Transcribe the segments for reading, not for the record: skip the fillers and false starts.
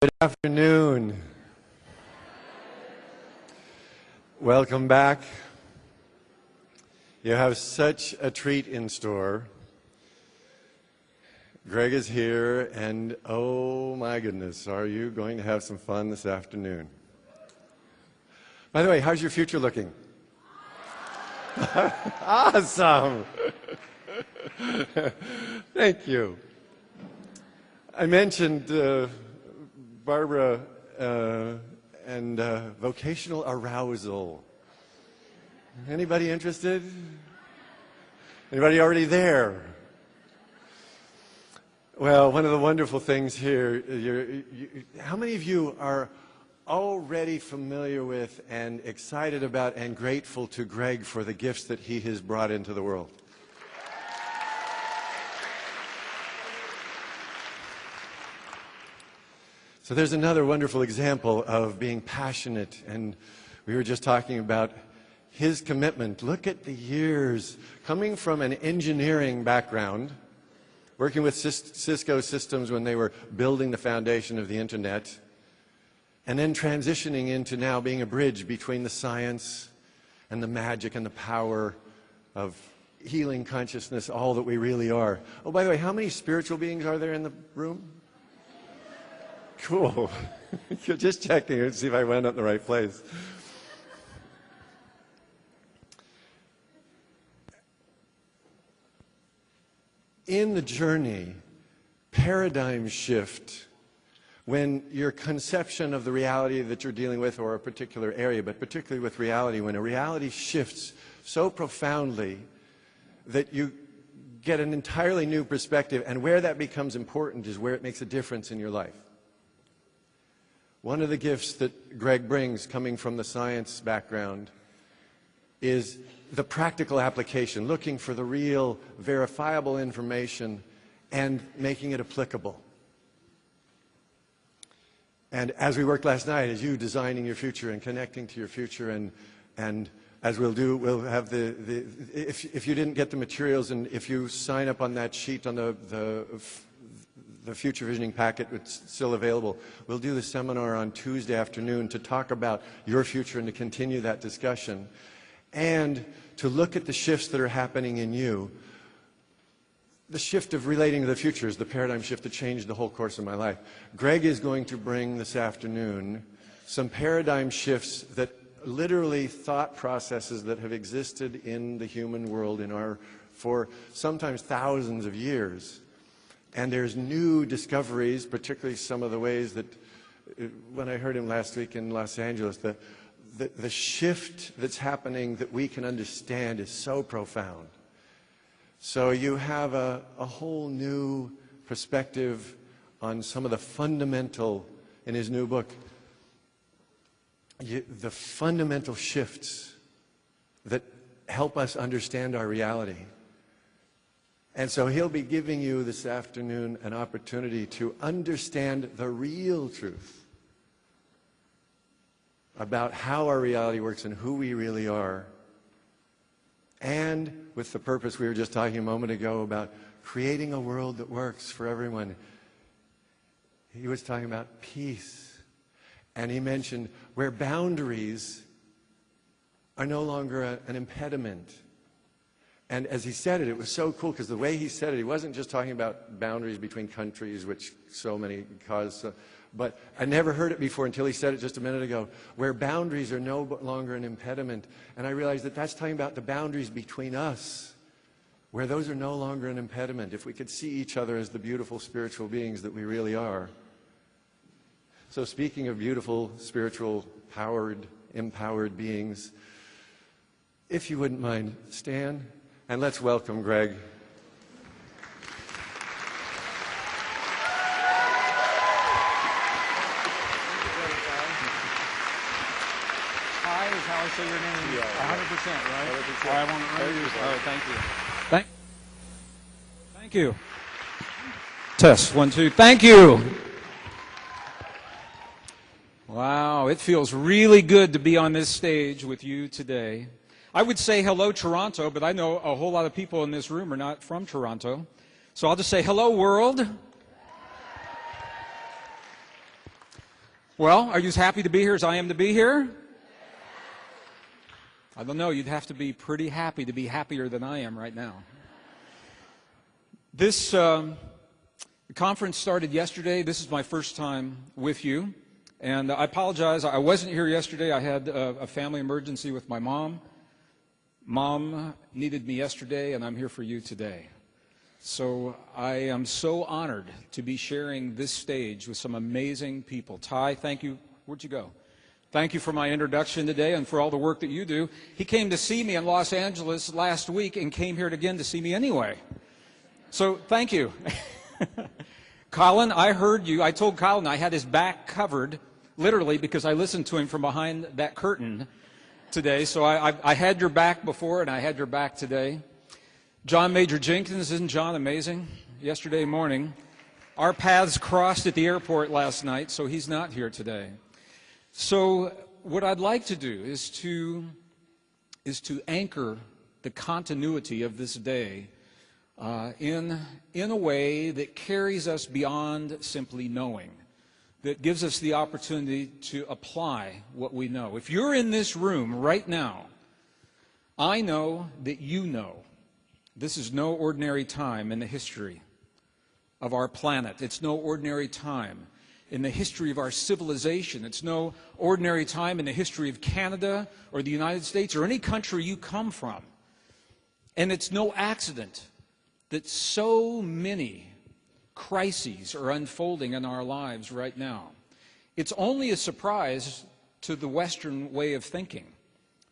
Good afternoon. Welcome back. You have such a treat in store. Gregg is here, and oh my goodness, are you going to have some fun this afternoon? By the way, how's your future looking? Awesome! Thank you. I mentioned Barbara and vocational arousal. Anybody interested? Anybody already there? Well, one of the wonderful things here, how many of you are already familiar with and excited about and grateful to Gregg for the gifts that he has brought into the world? So there's another wonderful example of being passionate, and we were just talking about his commitment. Look at the years coming from an engineering background, working with Cisco systems when they were building the foundation of the internet, and then transitioning into now being a bridge between the science and the magic and the power of healing consciousness, all that we really are. Oh, by the way, how many spiritual beings are there in the room? Cool. Just checking to see if I went up the right place. In the journey, paradigm shift, when your conception of the reality that you're dealing with, or a particular area, but particularly with reality, when a reality shifts so profoundly that you get an entirely new perspective, and where that becomes important is where it makes a difference in your life. One of the gifts that Gregg brings, coming from the science background, is the practical application, looking for the real, verifiable information and making it applicable. And as we worked last night, as you designing your future and connecting to your future, and as we'll do, we'll have if you didn't get the materials, and if you sign up on that sheet on the future visioning packet, it's still available. We'll do the seminar on Tuesday afternoon to talk about your future and to continue that discussion, and to look at the shifts that are happening in you. The shift of relating to the future is the paradigm shift that changed the whole course of my life. Gregg is going to bring this afternoon some paradigm shifts that literally thought processes that have existed in the human world for sometimes thousands of years. And there's new discoveries, particularly some of the ways that, when I heard him last week in Los Angeles, the shift that's happening that we can understand is so profound. So you have a whole new perspective on some of the fundamental, in his new book, the fundamental shifts that help us understand our reality. And so he'll be giving you this afternoon an opportunity to understand the real truth about how our reality works and who we really are. And with the purpose we were just talking a moment ago about creating a world that works for everyone. He was talking about peace. And he mentioned where boundaries are no longer an impediment. And as he said it, it was so cool, because the way he said it, he wasn't just talking about boundaries between countries, which so many cause, but I never heard it before until he said it just a minute ago, where boundaries are no longer an impediment. And I realized that that's talking about the boundaries between us, where those are no longer an impediment, if we could see each other as the beautiful spiritual beings that we really are. So speaking of beautiful, spiritual, empowered beings, if you wouldn't mind, stand. And let's welcome Gregg. Hi is how I say your name. 100%, right? 100%. I want to know you. Oh, thank you. Thank you. Test, 1, 2. Thank you. Wow, it feels really good to be on this stage with you today. I would say hello, Toronto, but I know a whole lot of people in this room are not from Toronto. So I'll just say hello, world. Well, are you as happy to be here as I am to be here? I don't know. You'd have to be pretty happy to be happier than I am right now. This conference started yesterday. This is my first time with you. And I apologize. I wasn't here yesterday. I had a family emergency with my mom. Mom needed me yesterday, and I'm here for you today. So I am so honored to be sharing this stage with some amazing people. Ty, thank you. Where'd you go? Thank you for my introduction today and for all the work that you do. He came to see me in Los Angeles last week and came here again to see me anyway. So thank you. Colin, I heard you. I told Colin I had his back covered, literally, because I listened to him from behind that curtain today. So I had your back before, and I had your back today. John Major Jenkins, isn't John amazing? Yesterday morning, our paths crossed at the airport last night, so he's not here today. So what I'd like to do is to anchor the continuity of this day in a way that carries us beyond simply knowing, that gives us the opportunity to apply what we know. If you're in this room right now, I know that you know this is no ordinary time in the history of our planet. It's no ordinary time in the history of our civilization. It's no ordinary time in the history of Canada or the United States or any country you come from. And it's no accident that so many crises are unfolding in our lives right now. It's only a surprise to the Western way of thinking,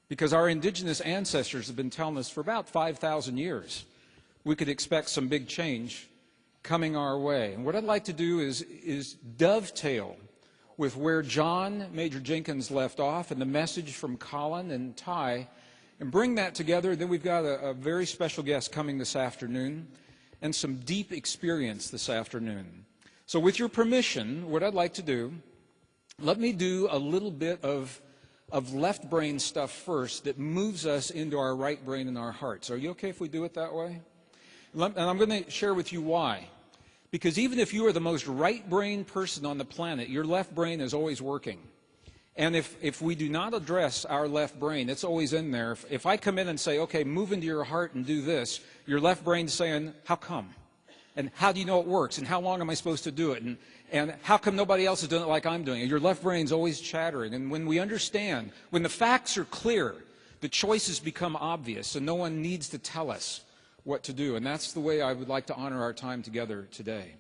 because our indigenous ancestors have been telling us for about 5,000 years we could expect some big change coming our way. And what I'd like to do is dovetail with where John Major Jenkins left off and the message from Colin and Ty, and bring that together. Then we've got a very special guest coming this afternoon and some deep experience this afternoon. So with your permission, what I'd like to do, let me do a little bit of left brain stuff first that moves us into our right brain and our hearts. Are you okay if we do it that way? And I'm going to share with you why. Because even if you are the most right-brained person on the planet, your left brain is always working. And if we do not address our left brain, it's always in there. If I come in and say, okay, move into your heart and do this, your left brain's saying, how come? And how do you know it works? And how long am I supposed to do it? And how come nobody else is doing it like I'm doing it? Your left brain's always chattering. And when we understand, when the facts are clear, the choices become obvious, and no one needs to tell us what to do. And that's the way I would like to honor our time together today.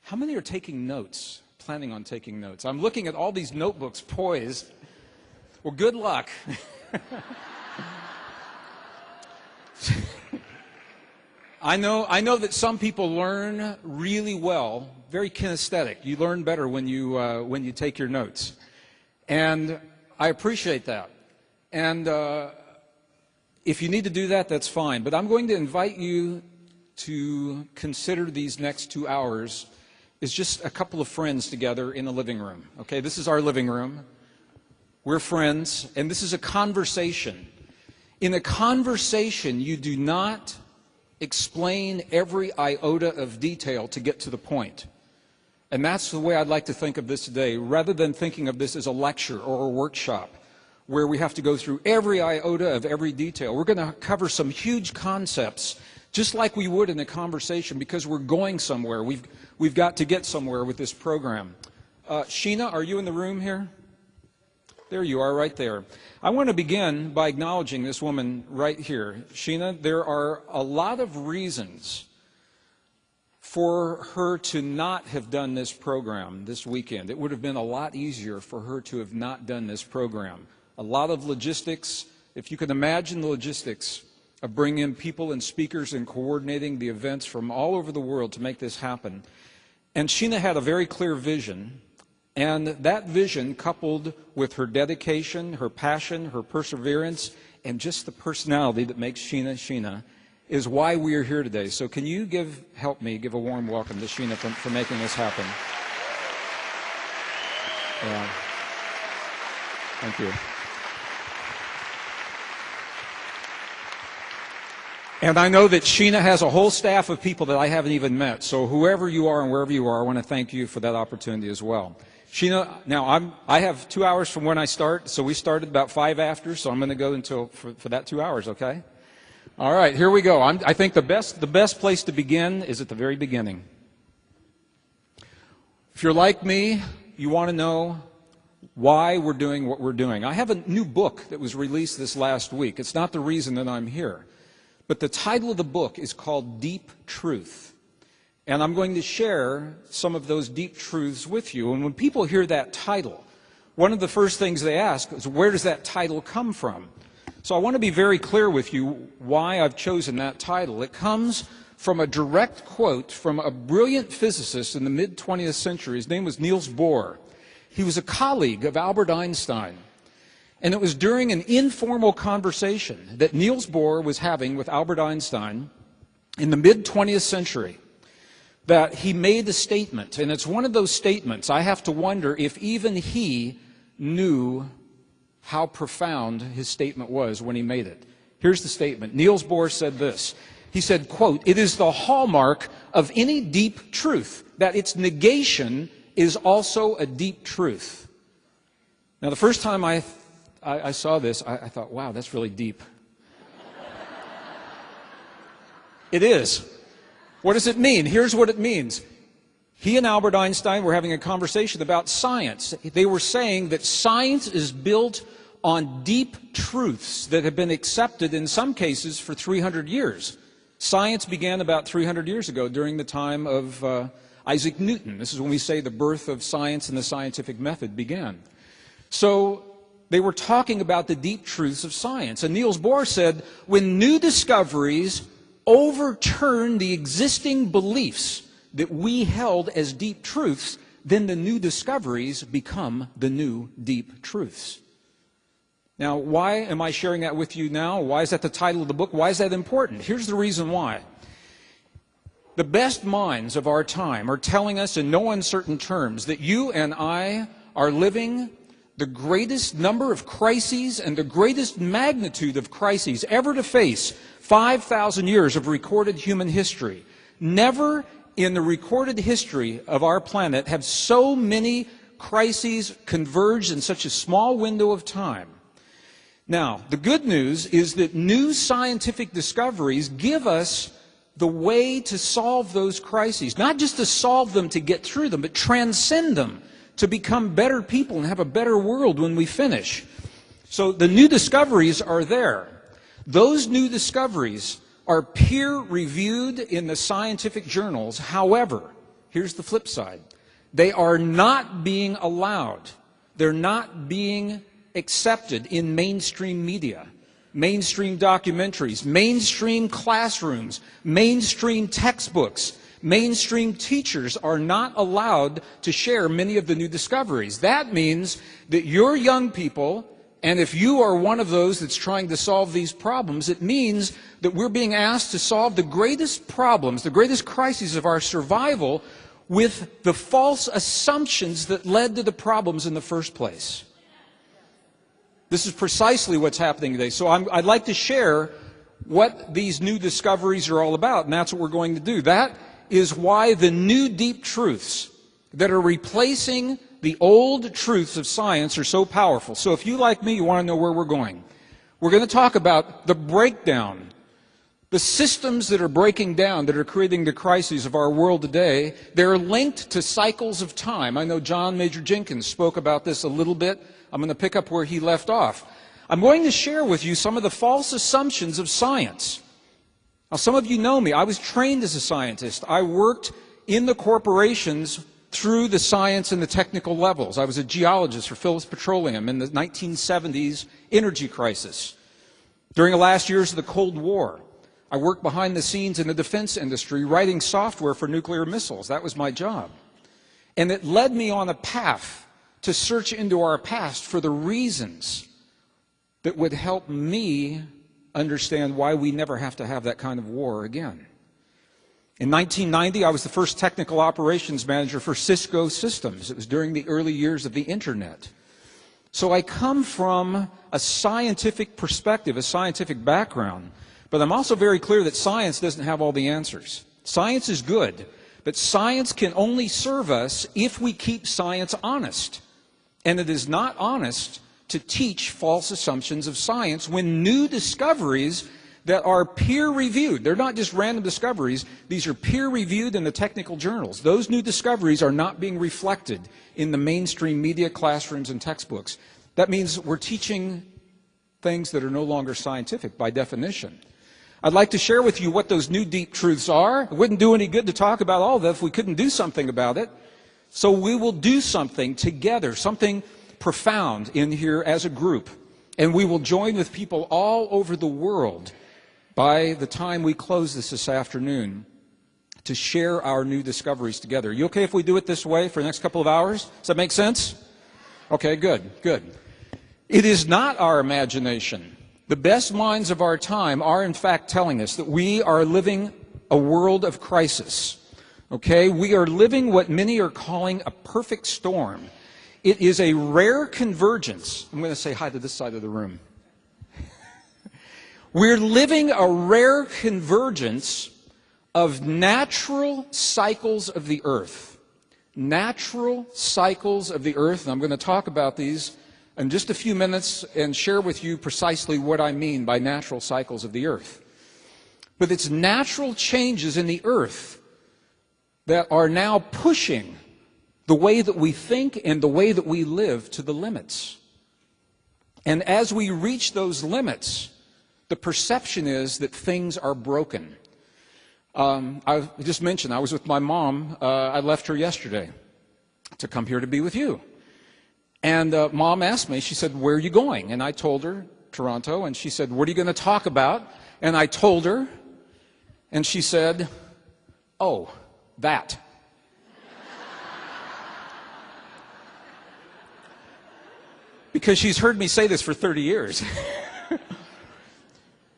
How many are taking notes, planning on taking notes? I'm looking at all these notebooks poised. Well, good luck. I know that some people learn really well, very kinesthetic. You learn better when you take your notes. And I appreciate that. And if you need to do that, that's fine. But I'm going to invite you to consider these next 2 hours as just a couple of friends together in a living room. Okay, this is our living room. We're friends, and this is a conversation. In a conversation, you do not explain every iota of detail to get to the point. And that's the way I'd like to think of this today, rather than thinking of this as a lecture or a workshop where we have to go through every iota of every detail. We're going to cover some huge concepts, just like we would in a conversation, because we're going somewhere. We've got to get somewhere with this program. Sheena, are you in the room here? There you are, right there. I want to begin by acknowledging this woman right here. Sheena, there are a lot of reasons for her to not have done this program this weekend. It would have been a lot easier for her to have not done this program. A lot of logistics, if you can imagine the logistics of bringing in people and speakers and coordinating the events from all over the world to make this happen. And Sheena had a very clear vision, and that vision, coupled with her dedication, her passion, her perseverance, and just the personality that makes Sheena Sheena, is why we are here today. So can you help me give a warm welcome to Sheena for making this happen? Yeah. Thank you. And I know that Sheena has a whole staff of people that I haven't even met. So whoever you are and wherever you are, I want to thank you for that opportunity as well. Sheena, now I have 2 hours from when I start, so we started about 5 after, so I'm going to go until for that 2 hours, okay? All right, here we go. I think the best place to begin is at the very beginning. If you're like me, you want to know why we're doing what we're doing. I have a new book that was released this last week. It's not the reason that I'm here. But the title of the book is called Deep Truth. And I'm going to share some of those deep truths with you. And when people hear that title, one of the first things they ask is, where does that title come from? So I want to be very clear with you why I've chosen that title. It comes from a direct quote from a brilliant physicist in the mid-20th century. His name was Niels Bohr. He was a colleague of Albert Einstein. And it was during an informal conversation that Niels Bohr was having with Albert Einstein in the mid-20th century that he made a statement. And it's one of those statements I have to wonder if even he knew how profound his statement was when he made it. Here's the statement. Niels Bohr said this. He said, quote, "It is the hallmark of any deep truth that its negation is also a deep truth." Now, the first time I saw this, I thought, wow, that's really deep. It is. What does it mean? Here's what it means. He and Albert Einstein were having a conversation about science. They were saying that science is built on deep truths that have been accepted in some cases for 300 years. Science began about 300 years ago during the time of Isaac Newton. This is when we say the birth of science and the scientific method began. So they were talking about the deep truths of science. And Niels Bohr said, when new discoveries overturn the existing beliefs that we held as deep truths, then the new discoveries become the new deep truths. Now, why am I sharing that with you now? Why is that the title of the book? Why is that important? Here's the reason why. The best minds of our time are telling us in no uncertain terms that you and I are living the greatest number of crises and the greatest magnitude of crises ever to face 5,000 years of recorded human history. Never in the recorded history of our planet have so many crises converged in such a small window of time. Now, the good news is that new scientific discoveries give us the way to solve those crises. Not just to solve them, to get through them, but transcend them, to become better people and have a better world when we finish. So the new discoveries are there. Those new discoveries are peer-reviewed in the scientific journals. However, here's the flip side. They are not being allowed. They're not being accepted in mainstream media, mainstream documentaries, mainstream classrooms, mainstream textbooks. Mainstream teachers are not allowed to share many of the new discoveries. That means that your young people, and if you are one of those that's trying to solve these problems, it means that we're being asked to solve the greatest problems, the greatest crises of our survival with the false assumptions that led to the problems in the first place. This is precisely what's happening today. So I'd like to share what these new discoveries are all about, and that's what we're going to do. That is why the new deep truths that are replacing the old truths of science are so powerful. So if you, like me, you want to know where we're going, we're going to talk about the breakdown, the systems that are breaking down, that are creating the crises of our world today. They're linked to cycles of time. I know John Major Jenkins spoke about this a little bit. I'm going to pick up where he left off. I'm going to share with you some of the false assumptions of science. Now, some of you know me. I was trained as a scientist. I worked in the corporations through the science and the technical levels. I was a geologist for Phillips Petroleum in the 1970s energy crisis. During the last years of the Cold War, I worked behind the scenes in the defense industry writing software for nuclear missiles. That was my job. And it led me on a path to search into our past for the reasons that would help me understand why we never have to have that kind of war again. In 1990, I was the first technical operations manager for Cisco Systems. It was during the early years of the Internet. So I come from a scientific perspective, a scientific background, But I'm also very clear that science doesn't have all the answers. Science is good, but science can only serve us if we keep science honest. And it is not honest to teach false assumptions of science when new discoveries that are peer-reviewed, they're not just random discoveries, these are peer-reviewed in the technical journals. Those new discoveries are not being reflected in the mainstream media, classrooms, and textbooks. That means we're teaching things that are no longer scientific by definition. I'd like to share with you what those new deep truths are. It wouldn't do any good to talk about all of them if we couldn't do something about it. So we will do something together, something profound in here as a group. And we will join with people all over the world by the time we close this afternoon to share our new discoveries together. Are you okay if we do it this way for the next couple of hours? Does that make sense? Okay, good, good. It is not our imagination. The best minds of our time are in fact telling us that we are living a world of crisis. Okay, we are living what many are calling a perfect storm. It is a rare convergence. I'm going to say hi to this side of the room. We're living a rare convergence of natural cycles of the earth. Natural cycles of the earth, and I'm going to talk about these in just a few minutes and share with you precisely what I mean by natural cycles of the earth. But it's natural changes in the earth that are now pushing the way that we think and the way that we live to the limits. And as we reach those limits, the perception is that things are broken. I just mentioned I was with my mom. I left her yesterday to come here to be with you. And Mom asked me, she said, where are you going? And I told her, Toronto. And she said, what are you going to talk about? And I told her. And she said, oh, that. Because she's heard me say this for 30 years.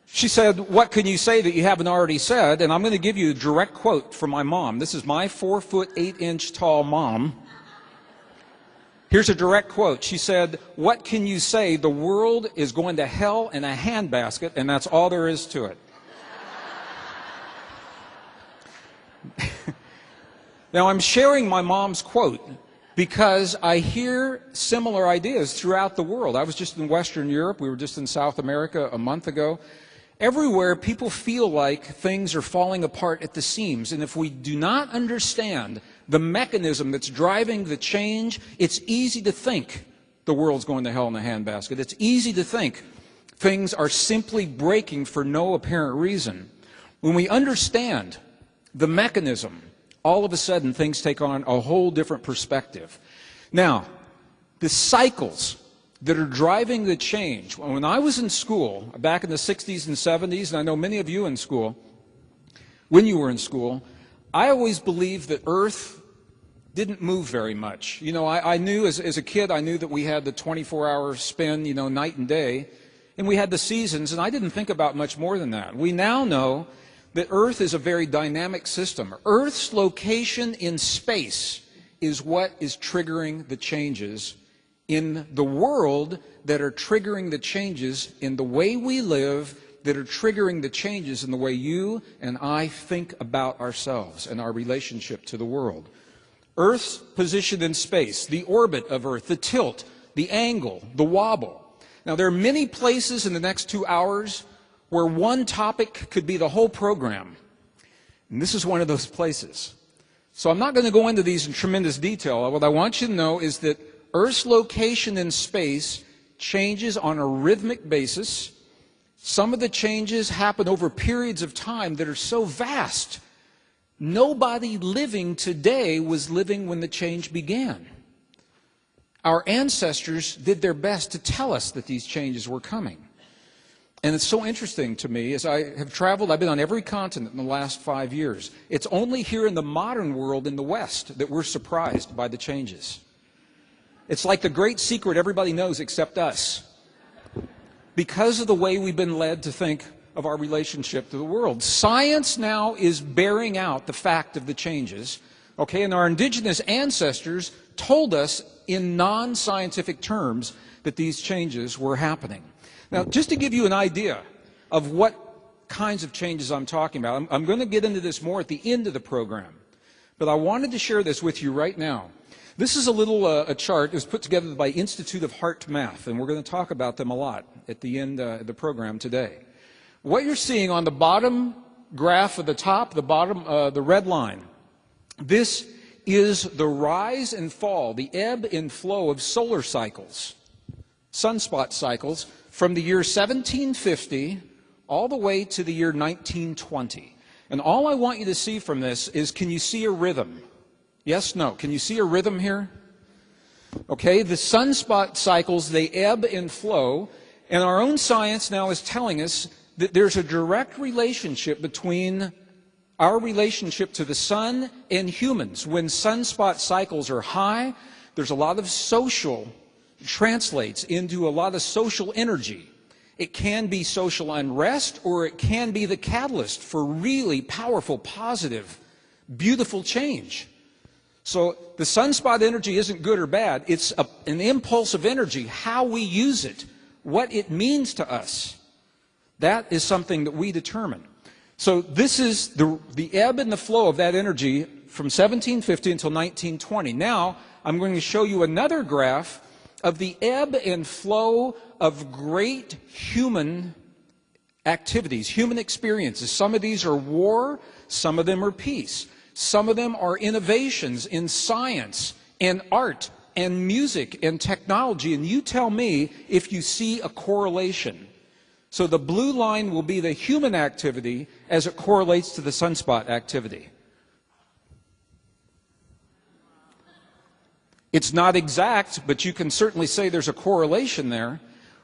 She said, what can you say that you haven't already said? And I'm going to give you a direct quote from my mom. This is my 4'8" tall mom. Here's a direct quote. She said, what can you say? The world is going to hell in a handbasket, and that's all there is to it. Now, I'm sharing my mom's quote because I hear similar ideas throughout the world. I was just in Western Europe. We were just in South America a month ago. Everywhere, people feel like things are falling apart at the seams. And if we do not understand the mechanism that's driving the change, it's easy to think the world's going to hell in a handbasket. It's easy to think things are simply breaking for no apparent reason. When we understand the mechanism, all of a sudden things take on a whole different perspective. Now, the cycles that are driving the change. When I was in school, back in the 60s and 70s, and I know many of you in school, when you were in school, I always believed that Earth didn't move very much. You know, I knew as a kid, I knew that we had the 24-hour spin, you know, night and day, and we had the seasons, and I didn't think about much more than that. We now know that Earth is a very dynamic system. Earth's location in space is what is triggering the changes in the world that are triggering the changes in the way we live, that are triggering the changes in the way you and I think about ourselves and our relationship to the world. Earth's position in space, the orbit of Earth, the tilt, the angle, the wobble. Now, there are many places in the next 2 hours where one topic could be the whole program. And this is one of those places. So I'm not going to go into these in tremendous detail. What I want you to know is that Earth's location in space changes on a rhythmic basis. Some of the changes happen over periods of time that are so vast. Nobody living today was living when the change began. Our ancestors did their best to tell us that these changes were coming. And it's so interesting to me, as I have traveled, I've been on every continent in the last 5 years. It's only here in the modern world in the West that we're surprised by the changes. It's like the great secret everybody knows except us, because of the way we've been led to think of our relationship to the world. Science now is bearing out the fact of the changes, okay, and our indigenous ancestors told us in non-scientific terms that these changes were happening. Now, just to give you an idea of what kinds of changes I'm talking about. I'm going to get into this more at the end of the program, but I wanted to share this with you right now. This is a little a chart. It was put together by Institute of Heart Math, and we're going to talk about them a lot at the end of the program today. What you're seeing on the bottom graph at the top, the bottom, the red line, this is the rise and fall, the ebb and flow of solar cycles, sunspot cycles, from the year 1750 all the way to the year 1920. And all I want you to see from this is, can you see a rhythm? Yes, no. Can you see a rhythm here? Okay, the sunspot cycles, they ebb and flow, and our own science now is telling us that there's a direct relationship between our relationship to the sun and humans. When sunspot cycles are high, there's a lot of social, translates into a lot of social energy. It can be social unrest, or it can be the catalyst for really powerful, positive, beautiful change. So the sunspot energy isn't good or bad. It's an impulse of energy. How we use it, what it means to us, that is something that we determine. So this is the ebb and the flow of that energy from 1750 until 1920. Now I'm going to show you another graph of the ebb and flow of great human activities, human experiences. Some of these are war, some of them are peace. Some of them are innovations in science and art and music and technology. And you tell me if you see a correlation. So the blue line will be the human activity as it correlates to the sunspot activity. It's not exact, but you can certainly say there's a correlation there.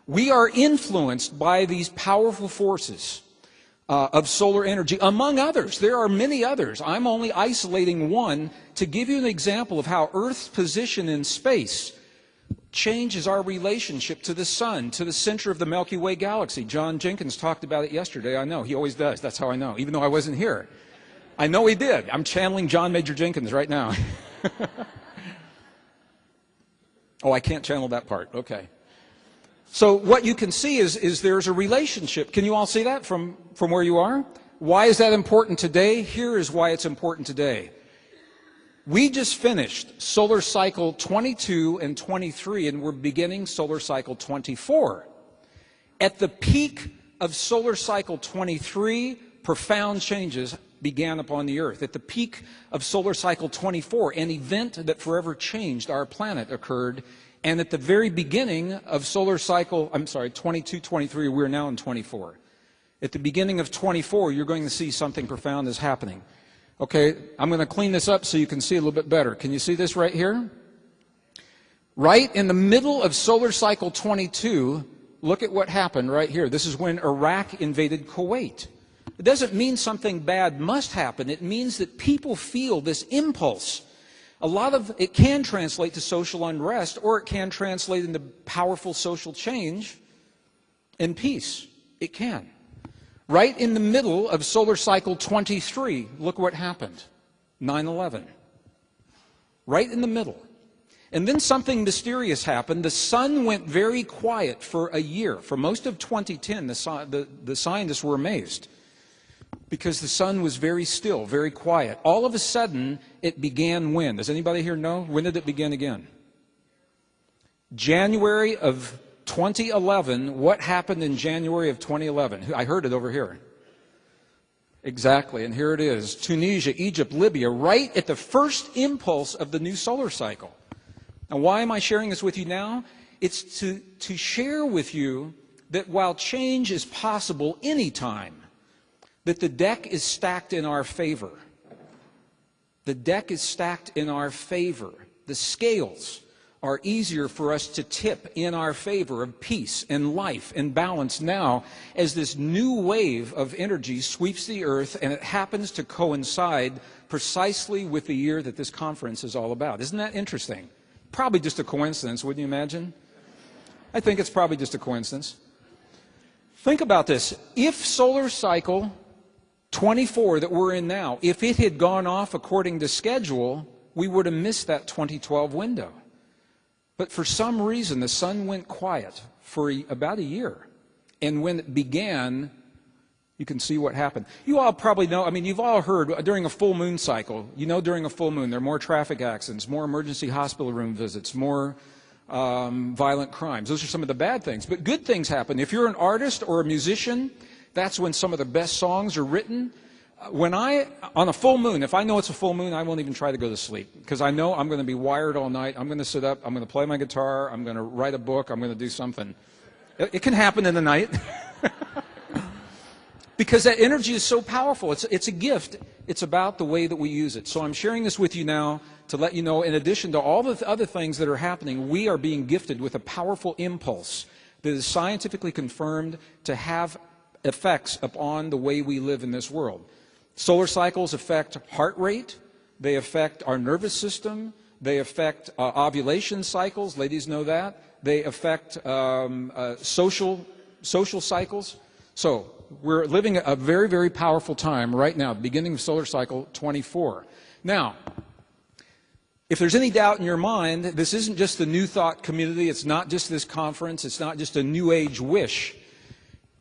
We are influenced by these powerful forces of solar energy, among others. There are many others. I'm only isolating one to give you an example of how Earth's position in space changes our relationship to the sun, to the center of the Milky Way galaxy. John Jenkins talked about it yesterday. I know. He always does. That's how I know, even though I wasn't here. I know he did. I'm channeling John Major Jenkins right now. Oh, I can't channel that part. Okay. So what you can see is there's a relationship. Can you all see that from where you are? Why is that important today? Here is why it's important today. We just finished solar cycle 22 and 23, and we're beginning solar cycle 24. At the peak of solar cycle 23, profound changes began upon the Earth. At the peak of solar cycle 24, an event that forever changed our planet occurred. And at the very beginning of solar cycle, 22, 23, we're now in 24. At the beginning of 24, you're going to see something profound is happening. Okay, I'm going to clean this up so you can see a little bit better. Can you see this right here? Right in the middle of solar cycle 22, look at what happened right here. This is when Iraq invaded Kuwait. It doesn't mean something bad must happen. It means that people feel this impulse. A lot of it can translate to social unrest, or it can translate into powerful social change and peace. It can. Right in the middle of solar cycle 23, look what happened. 9/11. Right in the middle. And then something mysterious happened. The sun went very quiet for a year. For most of 2010, the scientists were amazed, because the sun was very still, very quiet. All of a sudden, it began when? Does anybody here know? When did it begin again? January of 2011. What happened in January of 2011? I heard it over here. Exactly, and here it is. Tunisia, Egypt, Libya, right at the first impulse of the new solar cycle. Now, why am I sharing this with you now? It's to share with you that while change is possible anytime, that the deck is stacked in our favor. The deck is stacked in our favor. The scales are easier for us to tip in our favor of peace and life and balance now as this new wave of energy sweeps the earth, and it happens to coincide precisely with the year that this conference is all about. Isn't that interesting? Probably just a coincidence, wouldn't you imagine? I think it's probably just a coincidence. Think about this. If solar cycle 24 that we're in now, if it had gone off according to schedule, we would have missed that 2012 window. But for some reason, the sun went quiet for about a year. And when it began, You can see what happened. You all probably know, I mean, you've all heard during a full moon cycle, during a full moon there are more traffic accidents, more emergency hospital room visits, more violent crimes. Those are some of the bad things. But good things happen. If you're an artist or a musician, that's when some of the best songs are written. On a full moon, if I know it's a full moon, I won't even try to go to sleep because I know I'm going to be wired all night. I'm going to sit up, I'm going to play my guitar, I'm going to write a book, I'm going to do something. It can happen in the night. Because that energy is so powerful. It's a gift. It's about the way that we use it. So I'm sharing this with you now to let you know, in addition to all the other things that are happening, we are being gifted with a powerful impulse that is scientifically confirmed to have effects upon the way we live in this world. Solar cycles affect heart rate. They affect our nervous system. They affect ovulation cycles. Ladies know that. They affect social cycles. So we're living a very, very powerful time right now, beginning of solar cycle 24. Now, if there's any doubt in your mind, this isn't just the New Thought community. It's not just this conference. It's not just a New Age wish.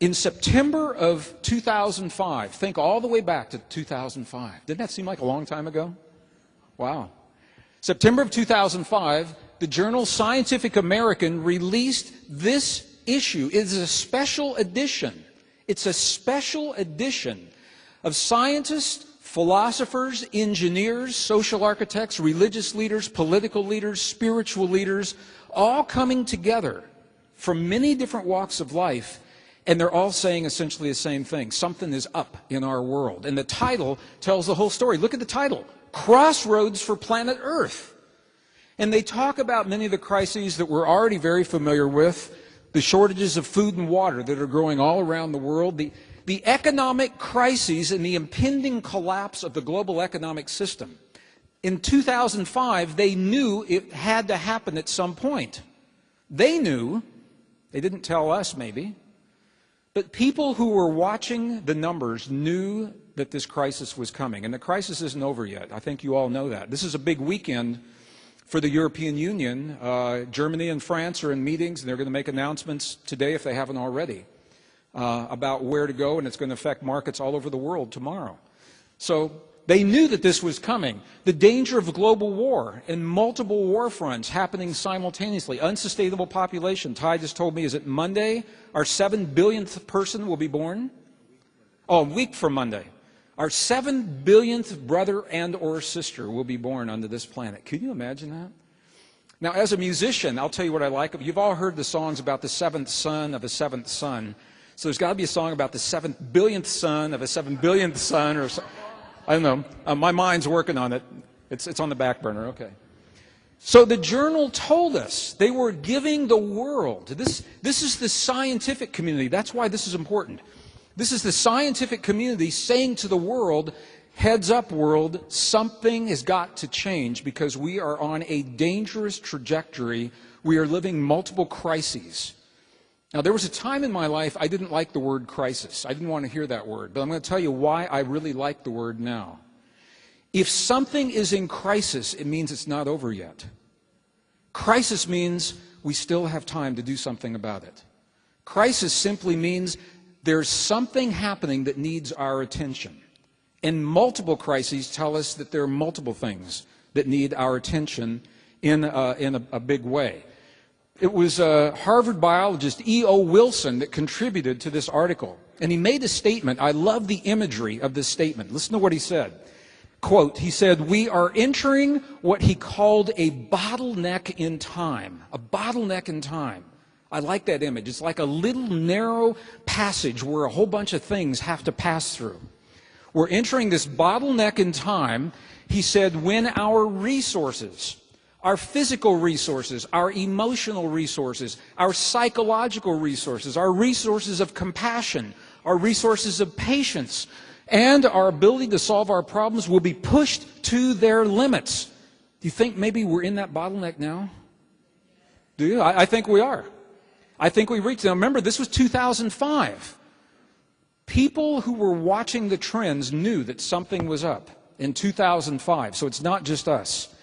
In September of 2005, think all the way back to 2005. Didn't that seem like a long time ago? Wow. September of 2005, the journal Scientific American released this issue. It is a special edition. It's a special edition of scientists, philosophers, engineers, social architects, religious leaders, political leaders, spiritual leaders, all coming together from many different walks of life, and they're all saying essentially the same thing. Something is up in our world. And the title tells the whole story. Look at the title, Crossroads for Planet Earth. And they talk about many of the crises that we're already very familiar with, the shortages of food and water that are growing all around the world, the economic crises and the impending collapse of the global economic system. In 2005, they knew it had to happen at some point. They knew, they didn't tell us maybe, but people who were watching the numbers knew that this crisis was coming. And the crisis isn't over yet. I think you all know that. This is a big weekend for the European Union. Germany and France are in meetings, and they're going to make announcements today, if they haven't already, about where to go, and it's going to affect markets all over the world tomorrow. So they knew that this was coming. The danger of global war and multiple war fronts happening simultaneously. Unsustainable population. Ty just told me, is it Monday our 7 billionth person will be born? Oh, a week from Monday. Our 7 billionth brother and or sister will be born onto this planet. Can you imagine that? Now, as a musician, I'll tell you what I like. You've all heard the songs about the seventh son of a seventh son. So there's got to be a song about the 7 billionth son of a 7 billionth son, or I don't know. My mind's working on it. It's on the back burner. Okay. So the journal told us they were giving the world. This is the scientific community. That's why this is important. This is the scientific community saying to the world, heads up world, something has got to change because we are on a dangerous trajectory. We are living multiple crises. Now, there was a time in my life I didn't like the word crisis. I didn't want to hear that word, but I'm going to tell you why I really like the word now. If something is in crisis, it means it's not over yet. Crisis means we still have time to do something about it. Crisis simply means there's something happening that needs our attention. And multiple crises tell us that there are multiple things that need our attention in a big way. It was Harvard biologist E.O. Wilson that contributed to this article. And he made a statement. I love the imagery of this statement. Listen to what he said. Quote, he said, we are entering what he called a bottleneck in time. A bottleneck in time. I like that image. It's like a little narrow passage where a whole bunch of things have to pass through. We're entering this bottleneck in time, he said, when our resources, our physical resources, our emotional resources, our psychological resources, our resources of compassion, our resources of patience, and our ability to solve our problems will be pushed to their limits. Do you think maybe we're in that bottleneck now? Do you? I think we are. I think we reached it. Now remember, this was 2005. People who were watching the trends knew that something was up in 2005, so it's not just us.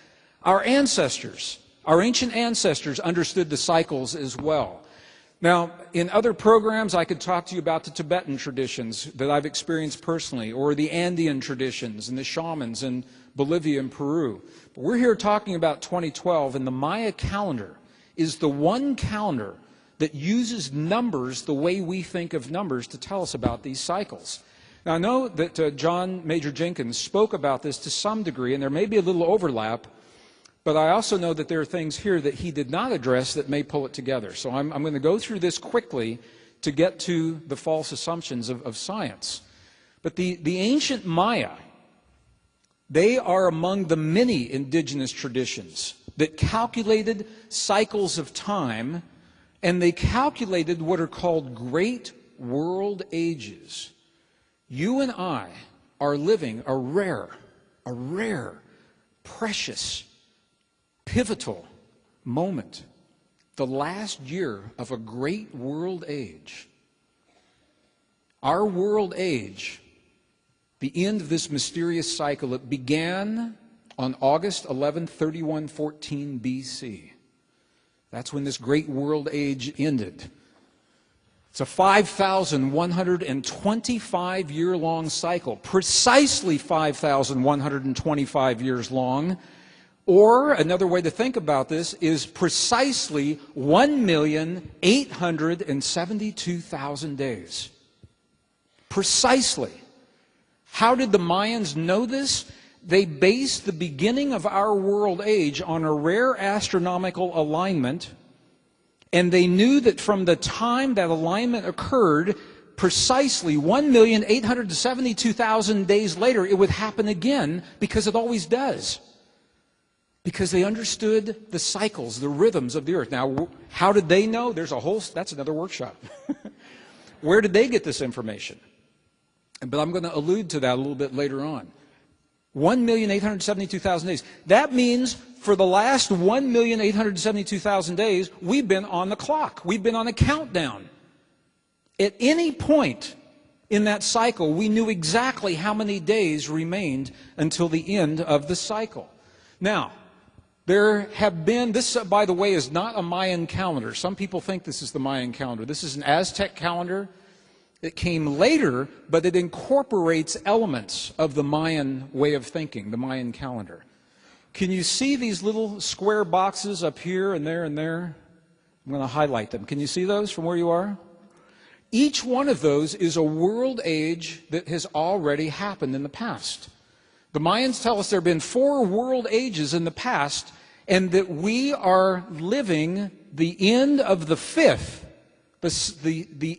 Our ancestors, our ancient ancestors understood the cycles as well. Now, in other programs, I could talk to you about the Tibetan traditions that I've experienced personally, or the Andean traditions and the shamans in Bolivia and Peru. But we're here talking about 2012, and the Maya calendar is the one calendar that uses numbers the way we think of numbers to tell us about these cycles. Now, I know that John Major Jenkins spoke about this to some degree, and there may be a little overlap, but I also know that there are things here that he did not address that may pull it together. So I'm going to go through this quickly to get to the false assumptions of science. But the ancient Maya, they are among the many indigenous traditions that calculated cycles of time, and they calculated what are called great world ages. You and I are living a rare, precious, pivotal moment, the last year of a great world age. Our world age, the end of this mysterious cycle, it began on August 11, 3114 BC. That's when this great world age ended. It's a 5,125-year-long cycle, precisely 5,125 years long. Or another way to think about this is precisely 1,872,000 days. Precisely. How did the Mayans know this? They based the beginning of our world age on a rare astronomical alignment, and they knew that from the time that alignment occurred, precisely 1,872,000 days later, it would happen again, because it always does. Because they understood the cycles, the rhythms of the earth. Now, how did they know? That's another workshop. Where did they get this information? But I'm going to allude to that a little bit later on. 1,872,000 days. That means for the last 1,872,000 days, we've been on the clock. We've been on a countdown. At any point in that cycle, we knew exactly how many days remained until the end of the cycle. Now, there have been, this, by the way, is not a Mayan calendar. Some people think this is the Mayan calendar. This is an Aztec calendar. It came later, but it incorporates elements of the Mayan way of thinking, the Mayan calendar. Can you see these little square boxes up here and there and there? I'm going to highlight them. Can you see those from where you are? Each one of those is a world age that has already happened in the past. The Mayans tell us there have been 4 world ages in the past, and that we are living the end of the 5th, the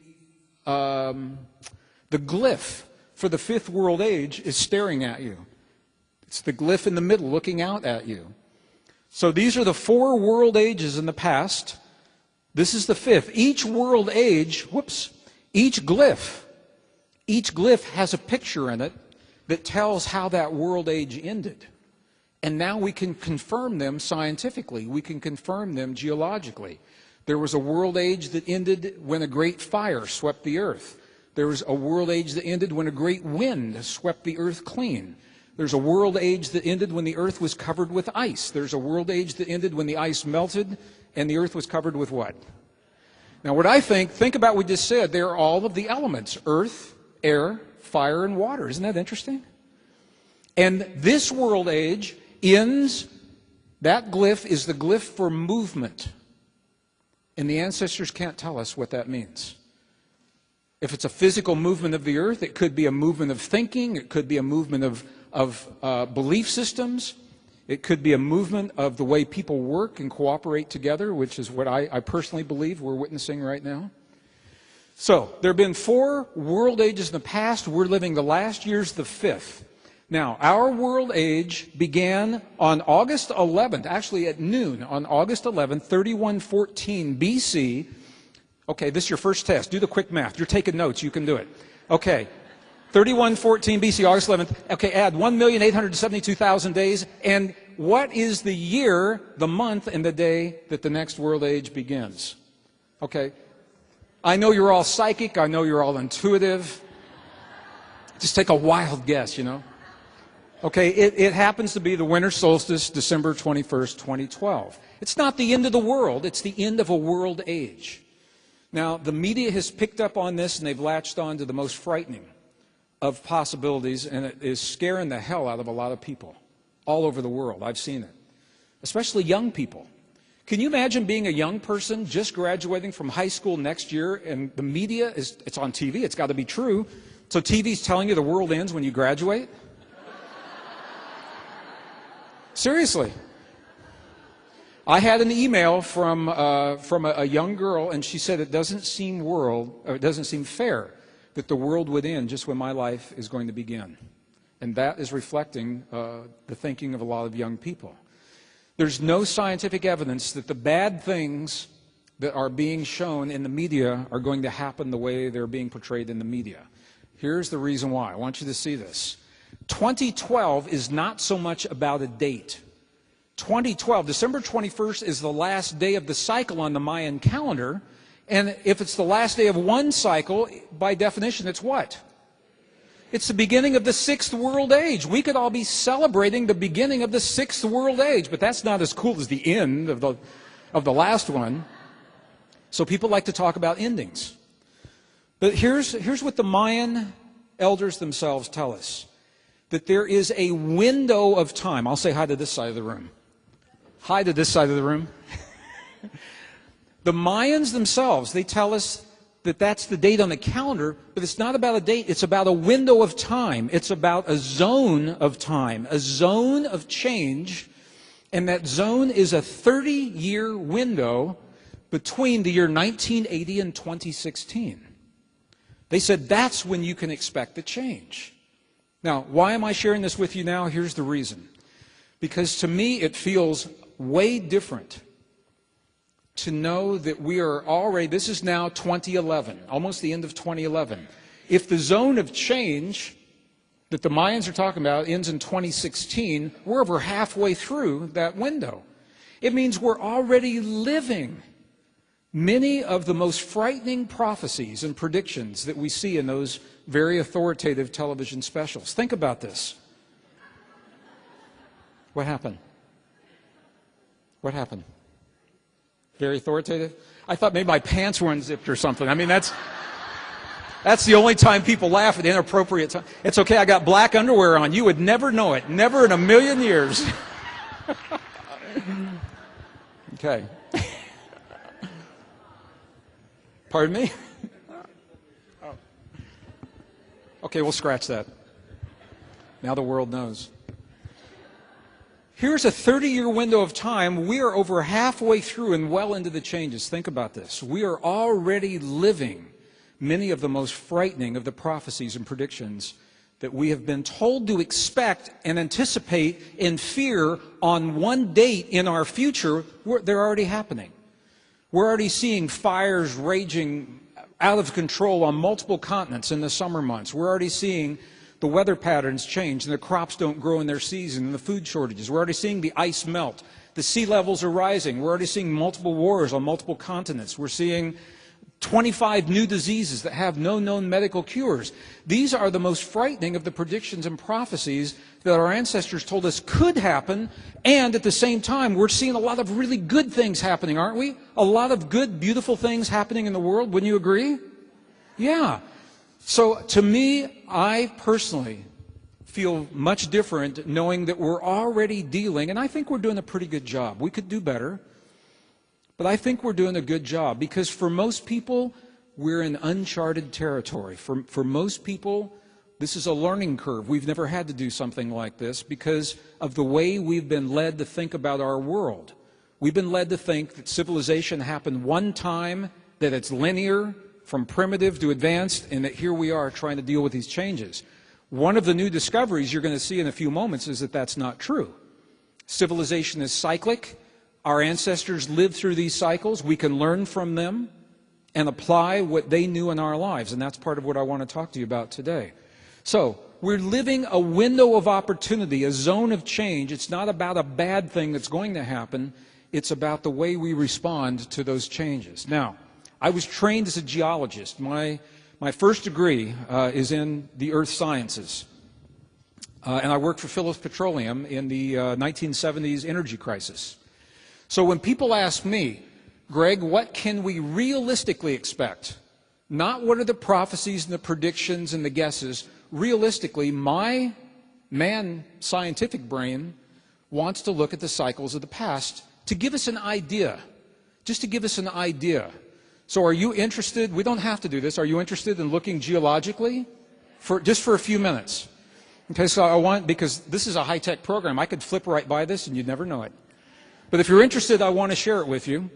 glyph for the 5th world age is staring at you. It's the glyph in the middle looking out at you. So these are the 4 world ages in the past. This is the 5th. Each world age, each glyph has a picture in it that tells how that world age ended. And now we can confirm them scientifically. We can confirm them geologically. There was a world age that ended when a great fire swept the earth. There was a world age that ended when a great wind swept the earth clean. There's a world age that ended when the earth was covered with ice. There's a world age that ended when the ice melted and the earth was covered with what? Now what I think about what we just said, they're all of the elements: earth, air, fire, and water. Isn't that interesting? And this world age ends, that glyph is the glyph for movement. And the ancestors can't tell us what that means. If it's a physical movement of the earth, it could be a movement of thinking, it could be a movement of belief systems, it could be a movement of the way people work and cooperate together, which is what I personally believe we're witnessing right now. So, there have been 4 world ages in the past. We're living the last year's the 5th. Now, our world age began on August 11th, actually at noon, on August 11th, 3114 BC. Okay, this is your first test. Do the quick math. You're taking notes. You can do it. Okay, 3114 BC, August 11th. Okay, add 1,872,000 days. And what is the year, the month, and the day that the next world age begins? Okay, I know you're all psychic. I know you're all intuitive. Just take a wild guess, you know. Okay, it happens to be the winter solstice, December 21st, 2012. It's not the end of the world, it's the end of a world age. Now, the media has picked up on this, and they've latched on to the most frightening of possibilities, and it is scaring the hell out of a lot of people all over the world. I've seen it, especially young people. Can you imagine being a young person just graduating from high school next year, and the media it's on TV, it's got to be true, so TV's telling you the world ends when you graduate? Seriously. I had an email from a young girl, and she said it doesn't seem fair that the world would end just when my life is going to begin. And that is reflecting the thinking of a lot of young people. There's no scientific evidence that the bad things that are being shown in the media are going to happen the way they're being portrayed in the media. Here's the reason why. I want you to see this. 2012 is not so much about a date. 2012, December 21st, is the last day of the cycle on the Mayan calendar. And if it's the last day of one cycle, by definition, it's what? It's the beginning of the sixth world age. We could all be celebrating the beginning of the sixth world age, but that's not as cool as the end of the last one. So people like to talk about endings. But here's what the Mayan elders themselves tell us. That there is a window of time. I'll say hi to this side of the room. Hi to this side of the room. The Mayans themselves, they tell us that that's the date on the calendar, but it's not about a date. It's about a window of time. It's about a zone of time, a zone of change, and that zone is a 30-year window between the year 1980 and 2016. They said that's when you can expect the change. Now, why am I sharing this with you now? Here's the reason. Because to me, it feels way different to know that we are already, this is now 2011, almost the end of 2011. If the zone of change that the Mayans are talking about ends in 2016, we're over halfway through that window. It means we're already living many of the most frightening prophecies and predictions that we see in those very authoritative television specials. Think about this. What happened? What happened? Very authoritative? I thought maybe my pants were unzipped or something. I mean, that's the only time people laugh at inappropriate time. It's okay, I got black underwear on. You would never know it. Never in a million years. Okay. Pardon me? Oh. Okay, we'll scratch that. Now the world knows. Here's a 30-year window of time. We are over halfway through and well into the changes. Think about this. We are already living many of the most frightening of the prophecies and predictions that we have been told to expect and anticipate and fear on one date in our future. They're already happening. We're already seeing fires raging out of control on multiple continents in the summer months. We're already seeing the weather patterns change and the crops don't grow in their season and the food shortages. We're already seeing the ice melt. The sea levels are rising. We're already seeing multiple wars on multiple continents. We're seeing 25 new diseases that have no known medical cures. These are the most frightening of the predictions and prophecies that our ancestors told us could happen, and at the same time, we're seeing a lot of really good things happening, aren't we? A lot of good, beautiful things happening in the world. Wouldn't you agree? Yeah. So to me, I personally feel much different knowing that we're already dealing, and I think we're doing a pretty good job. We could do better, but I think we're doing a good job because for most people, we're in uncharted territory. For most people, this is a learning curve. We've never had to do something like this because of the way we've been led to think about our world. We've been led to think that civilization happened one time, that it's linear, from primitive to advanced, and that here we are trying to deal with these changes. One of the new discoveries you're going to see in a few moments is that that's not true. Civilization is cyclic. Our ancestors lived through these cycles. We can learn from them and apply what they knew in our lives, and that's part of what I want to talk to you about today. So, we're living a window of opportunity, a zone of change. It's not about a bad thing that's going to happen. It's about the way we respond to those changes. Now, I was trained as a geologist. My first degree is in the earth sciences. And I worked for Phillips Petroleum in the 1970s energy crisis. So when people ask me, Gregg, what can we realistically expect? Not what are the prophecies and the predictions and the guesses. Realistically, my scientific brain wants to look at the cycles of the past to give us an idea, just to give us an idea. So are you interested? We don't have to do this. Are you interested in looking geologically just for a few minutes? Okay, so because this is a high-tech program, I could flip right by this and you'd never know it. But if you're interested, I want to share it with you.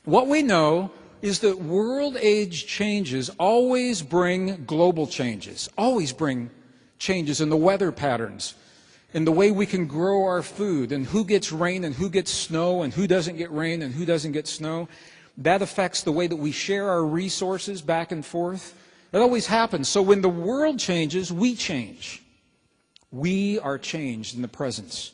What we know is that world age changes always bring global changes, always bring changes in the weather patterns, in the way we can grow our food, and who gets rain and who gets snow, and who doesn't get rain and who doesn't get snow. That affects the way that we share our resources back and forth. That always happens. So when the world changes, we change. We are changed in the presence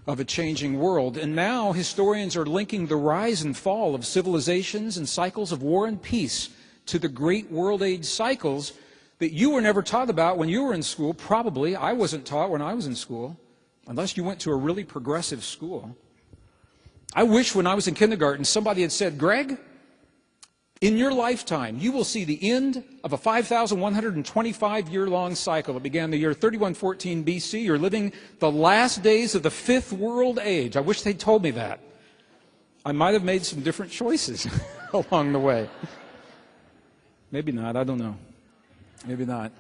of a changing world. And now historians are linking the rise and fall of civilizations and cycles of war and peace to the great world age cycles that you were never taught about when you were in school. Probably I wasn't taught when I was in school, unless you went to a really progressive school. I wish when I was in kindergarten somebody had said, Gregg, in your lifetime, you will see the end of a 5,125-year-long cycle that began the year 3114 BC. You're living the last days of the fifth world age. I wish they'd told me that. I might have made some different choices along the way. Maybe not. I don't know. Maybe not.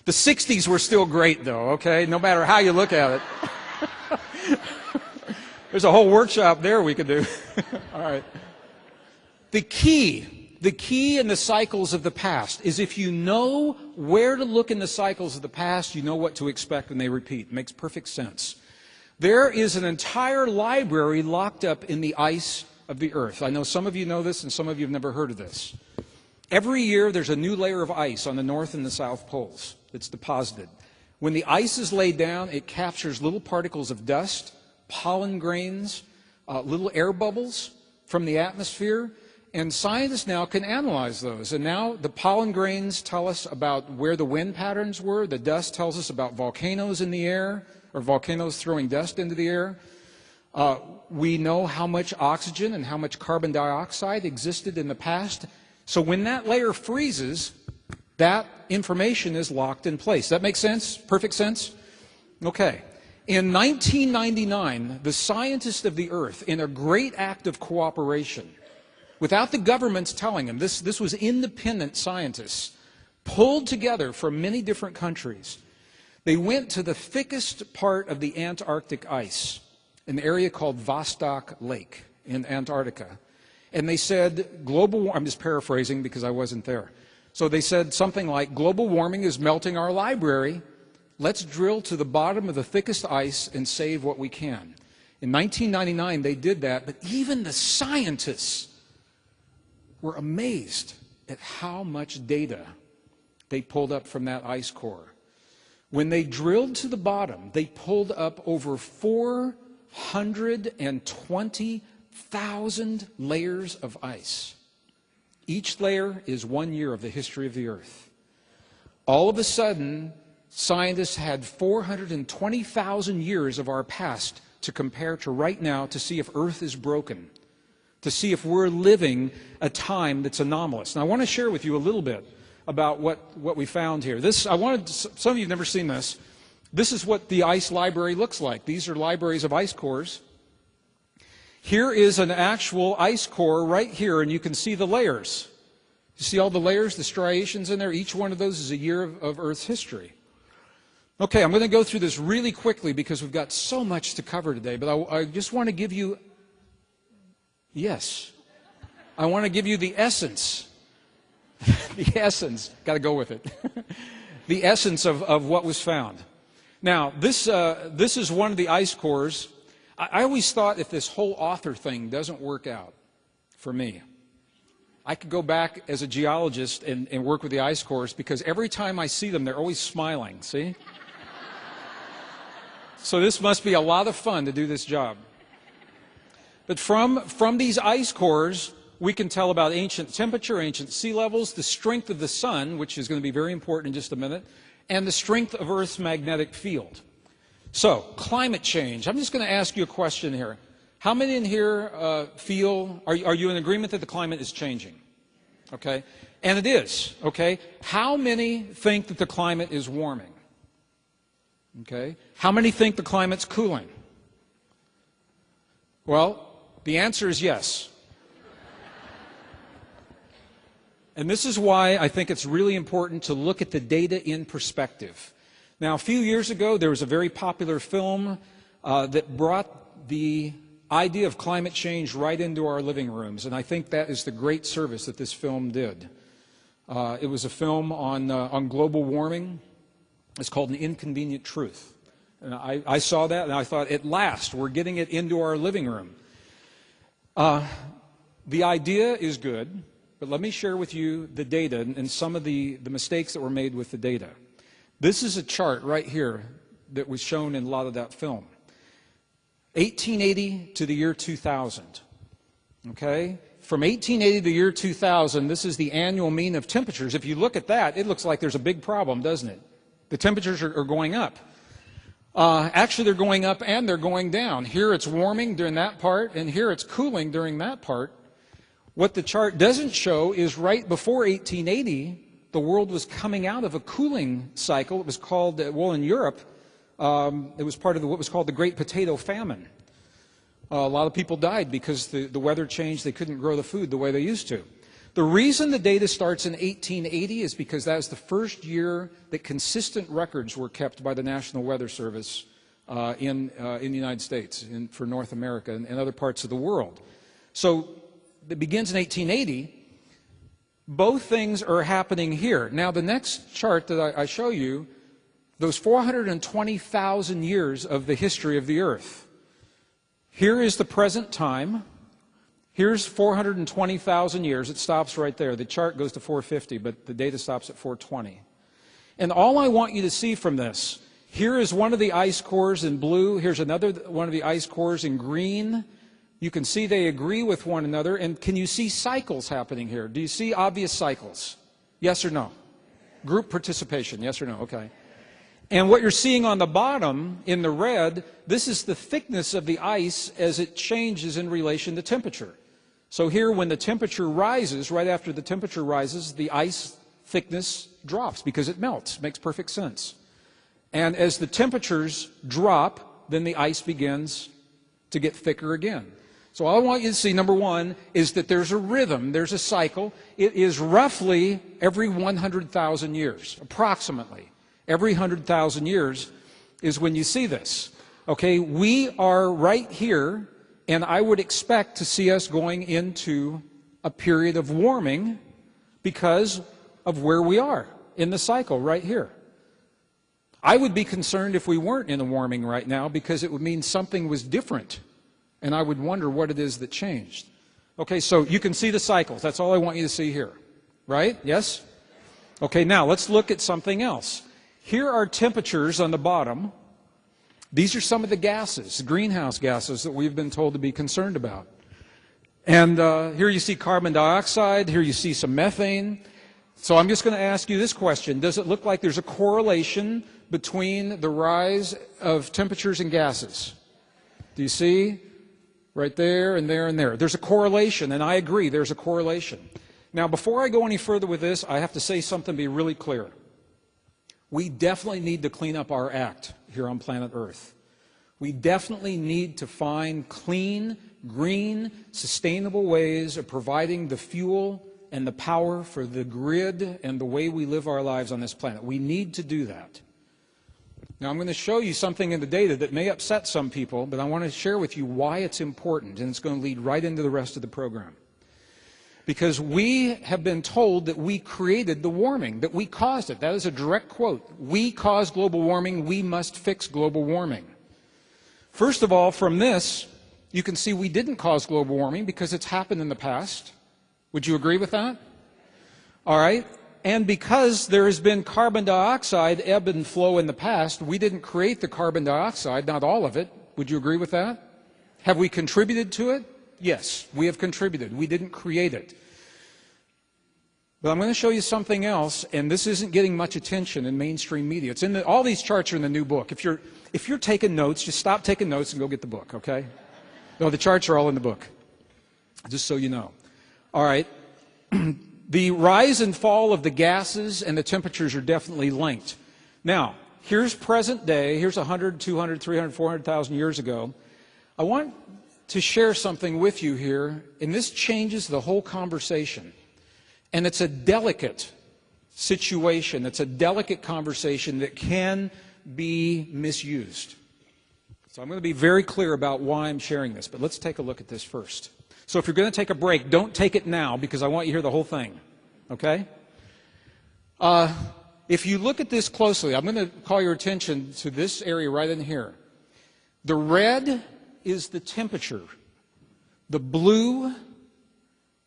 The 60s were still great, though, okay? No matter how you look at it. There's a whole workshop there we could do. All right. The key in the cycles of the past is if you know where to look in the cycles of the past, you know what to expect when they repeat. It makes perfect sense. There is an entire library locked up in the ice of the earth. I know some of you know this and some of you have never heard of this. Every year there's a new layer of ice on the north and the south poles that's deposited. When the ice is laid down, it captures little particles of dust, pollen grains, little air bubbles from the atmosphere. And scientists now can analyze those. And now the pollen grains tell us about where the wind patterns were. The dust tells us about volcanoes in the air, or volcanoes throwing dust into the air. We know how much oxygen and how much carbon dioxide existed in the past. So when that layer freezes, that information is locked in place. That makes sense? Perfect sense? Okay. In 1999, the scientists of the Earth, in a great act of cooperation, without the governments telling them, this was independent scientists, pulled together from many different countries. They went to the thickest part of the Antarctic ice, an area called Vostok Lake in Antarctica. And they said, I'm just paraphrasing because I wasn't there. So they said something like, global warming is melting our library. Let's drill to the bottom of the thickest ice and save what we can. In 1999, they did that, but even the scientists were amazed at how much data they pulled up from that ice core. When they drilled to the bottom, they pulled up over 420,000 layers of ice. Each layer is 1 year of the history of the Earth. All of a sudden, scientists had 420,000 years of our past to compare to right now to see if Earth is broken, to see if we're living a time that's anomalous. Now, I want to share with you a little bit about what we found here. Some of you have never seen this. This is what the ice library looks like. These are libraries of ice cores. Here is an actual ice core right here, and you can see the layers. You see all the layers, the striations in there? Each one of those is a year of Earth's history. Okay, I'm going to go through this really quickly because we've got so much to cover today, but I just want to give you I want to give you the essence. The essence. Got to go with it. The essence of what was found. Now, this is one of the ice cores. I always thought if this whole author thing doesn't work out for me, I could go back as a geologist and work with the ice cores because every time I see them, they're always smiling. See? So this must be a lot of fun to do this job. But from these ice cores, we can tell about ancient temperature, ancient sea levels, the strength of the sun, which is going to be very important in just a minute, and the strength of Earth's magnetic field. So, climate change. I'm just going to ask you a question here. How many in here feel, are you in agreement that the climate is changing? Okay? And it is, okay? How many think that the climate is warming? Okay? How many think the climate's cooling? Well, the answer is yes. And this is why I think it's really important to look at the data in perspective. Now, a few years ago, there was a very popular film that brought the idea of climate change right into our living rooms, and I think that is the great service that this film did. It was a film on global warming. It's called An Inconvenient Truth. And I saw that, and I thought, at last, we're getting it into our living room. The idea is good, but let me share with you the data and some of the mistakes that were made with the data. This is a chart right here that was shown in a lot of that film. 1880 to the year 2000. Okay? From 1880 to the year 2000, this is the annual mean of temperatures. If you look at that, it looks like there's a big problem, doesn't it? The temperatures are going up. Actually, they're going up and they're going down. Here it's warming during that part, and here it's cooling during that part. What the chart doesn't show is right before 1880, the world was coming out of a cooling cycle. It was called, well, in Europe, it was part of what was called the Great Potato Famine. A lot of people died because the weather changed. They couldn't grow the food the way they used to. The reason the data starts in 1880 is because that was the first year that consistent records were kept by the National Weather Service in the United States, for North America and other parts of the world. So it begins in 1880. Both things are happening here. Now, the next chart that I show you, those 420,000 years of the history of the Earth. Here is the present time. Here's 420,000 years. It stops right there. The chart goes to 450, but the data stops at 420. And all I want you to see from this, here is one of the ice cores in blue. Here's another one of the ice cores in green. You can see they agree with one another. And can you see cycles happening here? Do you see obvious cycles? Yes or no? Group participation, yes or no? Okay. And what you're seeing on the bottom in the red, this is the thickness of the ice as it changes in relation to temperature. So here, when the temperature rises, right after the temperature rises, the ice thickness drops because it melts. Makes perfect sense. And as the temperatures drop, then the ice begins to get thicker again. So all I want you to see, number one, is that there's a rhythm, there's a cycle. It is roughly every 100,000 years, approximately. Every 100,000 years is when you see this. Okay, we are right here, and I would expect to see us going into a period of warming because of where we are in the cycle right here. I would be concerned if we weren't in a warming right now because it would mean something was different, and I would wonder what it is that changed. Okay, so you can see the cycles. That's all I want you to see here, right? Yes? Okay, now let's look at something else. Here are temperatures on the bottom. These are some of the gases, greenhouse gases, that we've been told to be concerned about. And here you see carbon dioxide. Here you see some methane. So I'm just going to ask you this question. Does it look like there's a correlation between the rise of temperatures and gases? Do you see? Right there and there and there. There's a correlation, and I agree there's a correlation. Now, before I go any further with this, I have to say something to be really clear. We definitely need to clean up our act here on planet Earth. We definitely need to find clean, green, sustainable ways of providing the fuel and the power for the grid and the way we live our lives on this planet. We need to do that. Now, I'm going to show you something in the data that may upset some people, but I want to share with you why it's important, and it's going to lead right into the rest of the program. Because we have been told that we created the warming, that we caused it. That is a direct quote. We caused global warming. We must fix global warming. First of all, from this, you can see we didn't cause global warming because it's happened in the past. Would you agree with that? All right. And because there has been carbon dioxide ebb and flow in the past, we didn't create the carbon dioxide, not all of it. Would you agree with that? Have we contributed to it? Yes, we have contributed. We didn't create it. But I'm going to show you something else, and this isn't getting much attention in mainstream media. It's in all these charts are in the new book. If you're taking notes, just stop taking notes and go get the book, okay? No, the charts are all in the book, just so you know. All right. The rise and fall of the gases and the temperatures are definitely linked. Now, here's present day. Here's 100, 200, 300, 400,000 years ago. I want to share something with you here, and this changes the whole conversation. And it's a delicate situation. It's a delicate conversation that can be misused. So I'm going to be very clear about why I'm sharing this, but let's take a look at this first. So if you're going to take a break, don't take it now because I want you to hear the whole thing, okay? If you look at this closely, I'm going to call your attention to this area right in here. The red is the temperature. The blue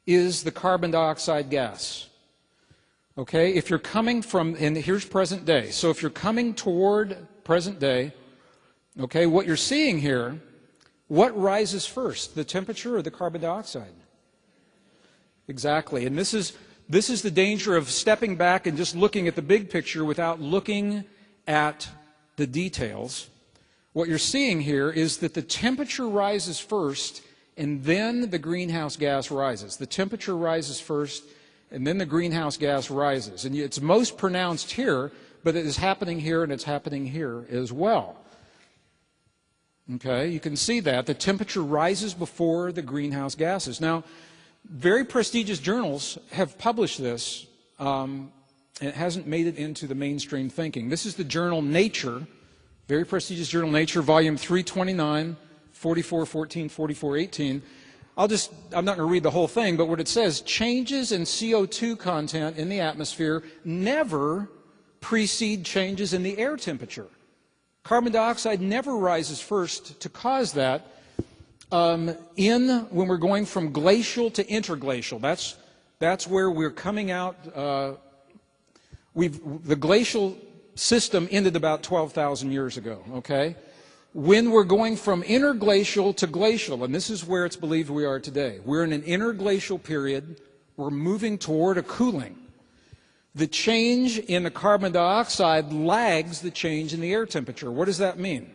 is the carbon dioxide gas. Okay, if you're coming from, and here's present day. So if you're coming toward present day, okay, what you're seeing here, what rises first, the temperature or the carbon dioxide? Exactly, and this is the danger of stepping back and just looking at the big picture without looking at the details. What you're seeing here is that the temperature rises first, and then the greenhouse gas rises. The temperature rises first, and then the greenhouse gas rises. And it's most pronounced here, but it is happening here and it's happening here as well. Okay, you can see that. The temperature rises before the greenhouse gases. Now, very prestigious journals have published this, and it hasn't made it into the mainstream thinking. This is the journal Nature, very prestigious journal Nature, volume 329, 4414, 4418. I'm not going to read the whole thing, but what it says, changes in CO2 content in the atmosphere never precede changes in the air temperature. Carbon dioxide never rises first to cause that when we're going from glacial to interglacial. That's where we're coming out. The glacial system ended about 12,000 years ago, okay? When we're going from interglacial to glacial, and this is where it's believed we are today, we're in an interglacial period, we're moving toward a cooling. The change in the carbon dioxide lags the change in the air temperature. What does that mean?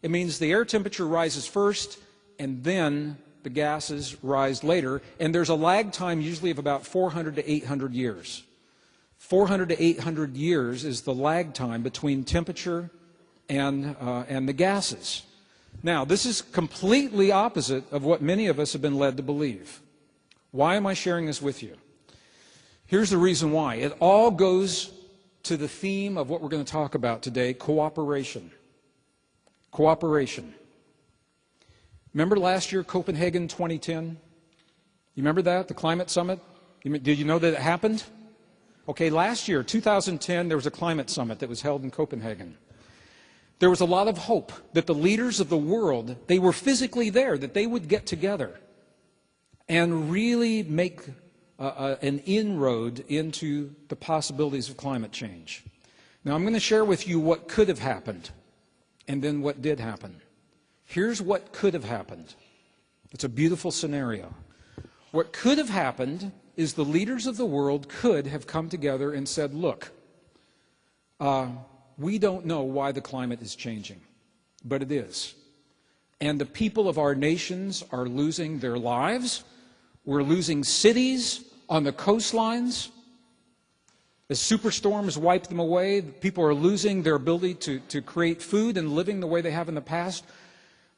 It means the air temperature rises first, and then the gases rise later, and there's a lag time usually of about 400 to 800 years. 400 to 800 years is the lag time between temperature and the gases. Now, this is completely opposite of what many of us have been led to believe. Why am I sharing this with you? Here's the reason why. It all goes to the theme of what we're going to talk about today, cooperation. Cooperation. Remember last year, Copenhagen 2010? You remember that, the climate summit? Did you know that it happened? Okay, last year, 2010, there was a climate summit that was held in Copenhagen. There was a lot of hope that the leaders of the world, they were physically there, that they would get together and really make an inroad into the possibilities of climate change. Now, I'm going to share with you what could have happened and then what did happen. Here's what could have happened. It's a beautiful scenario. What could have happened is the leaders of the world could have come together and said, look, we don't know why the climate is changing, but it is. And the people of our nations are losing their lives. We're losing cities on the coastlines. As superstorms wipe them away, people are losing their ability to create food and living the way they have in the past.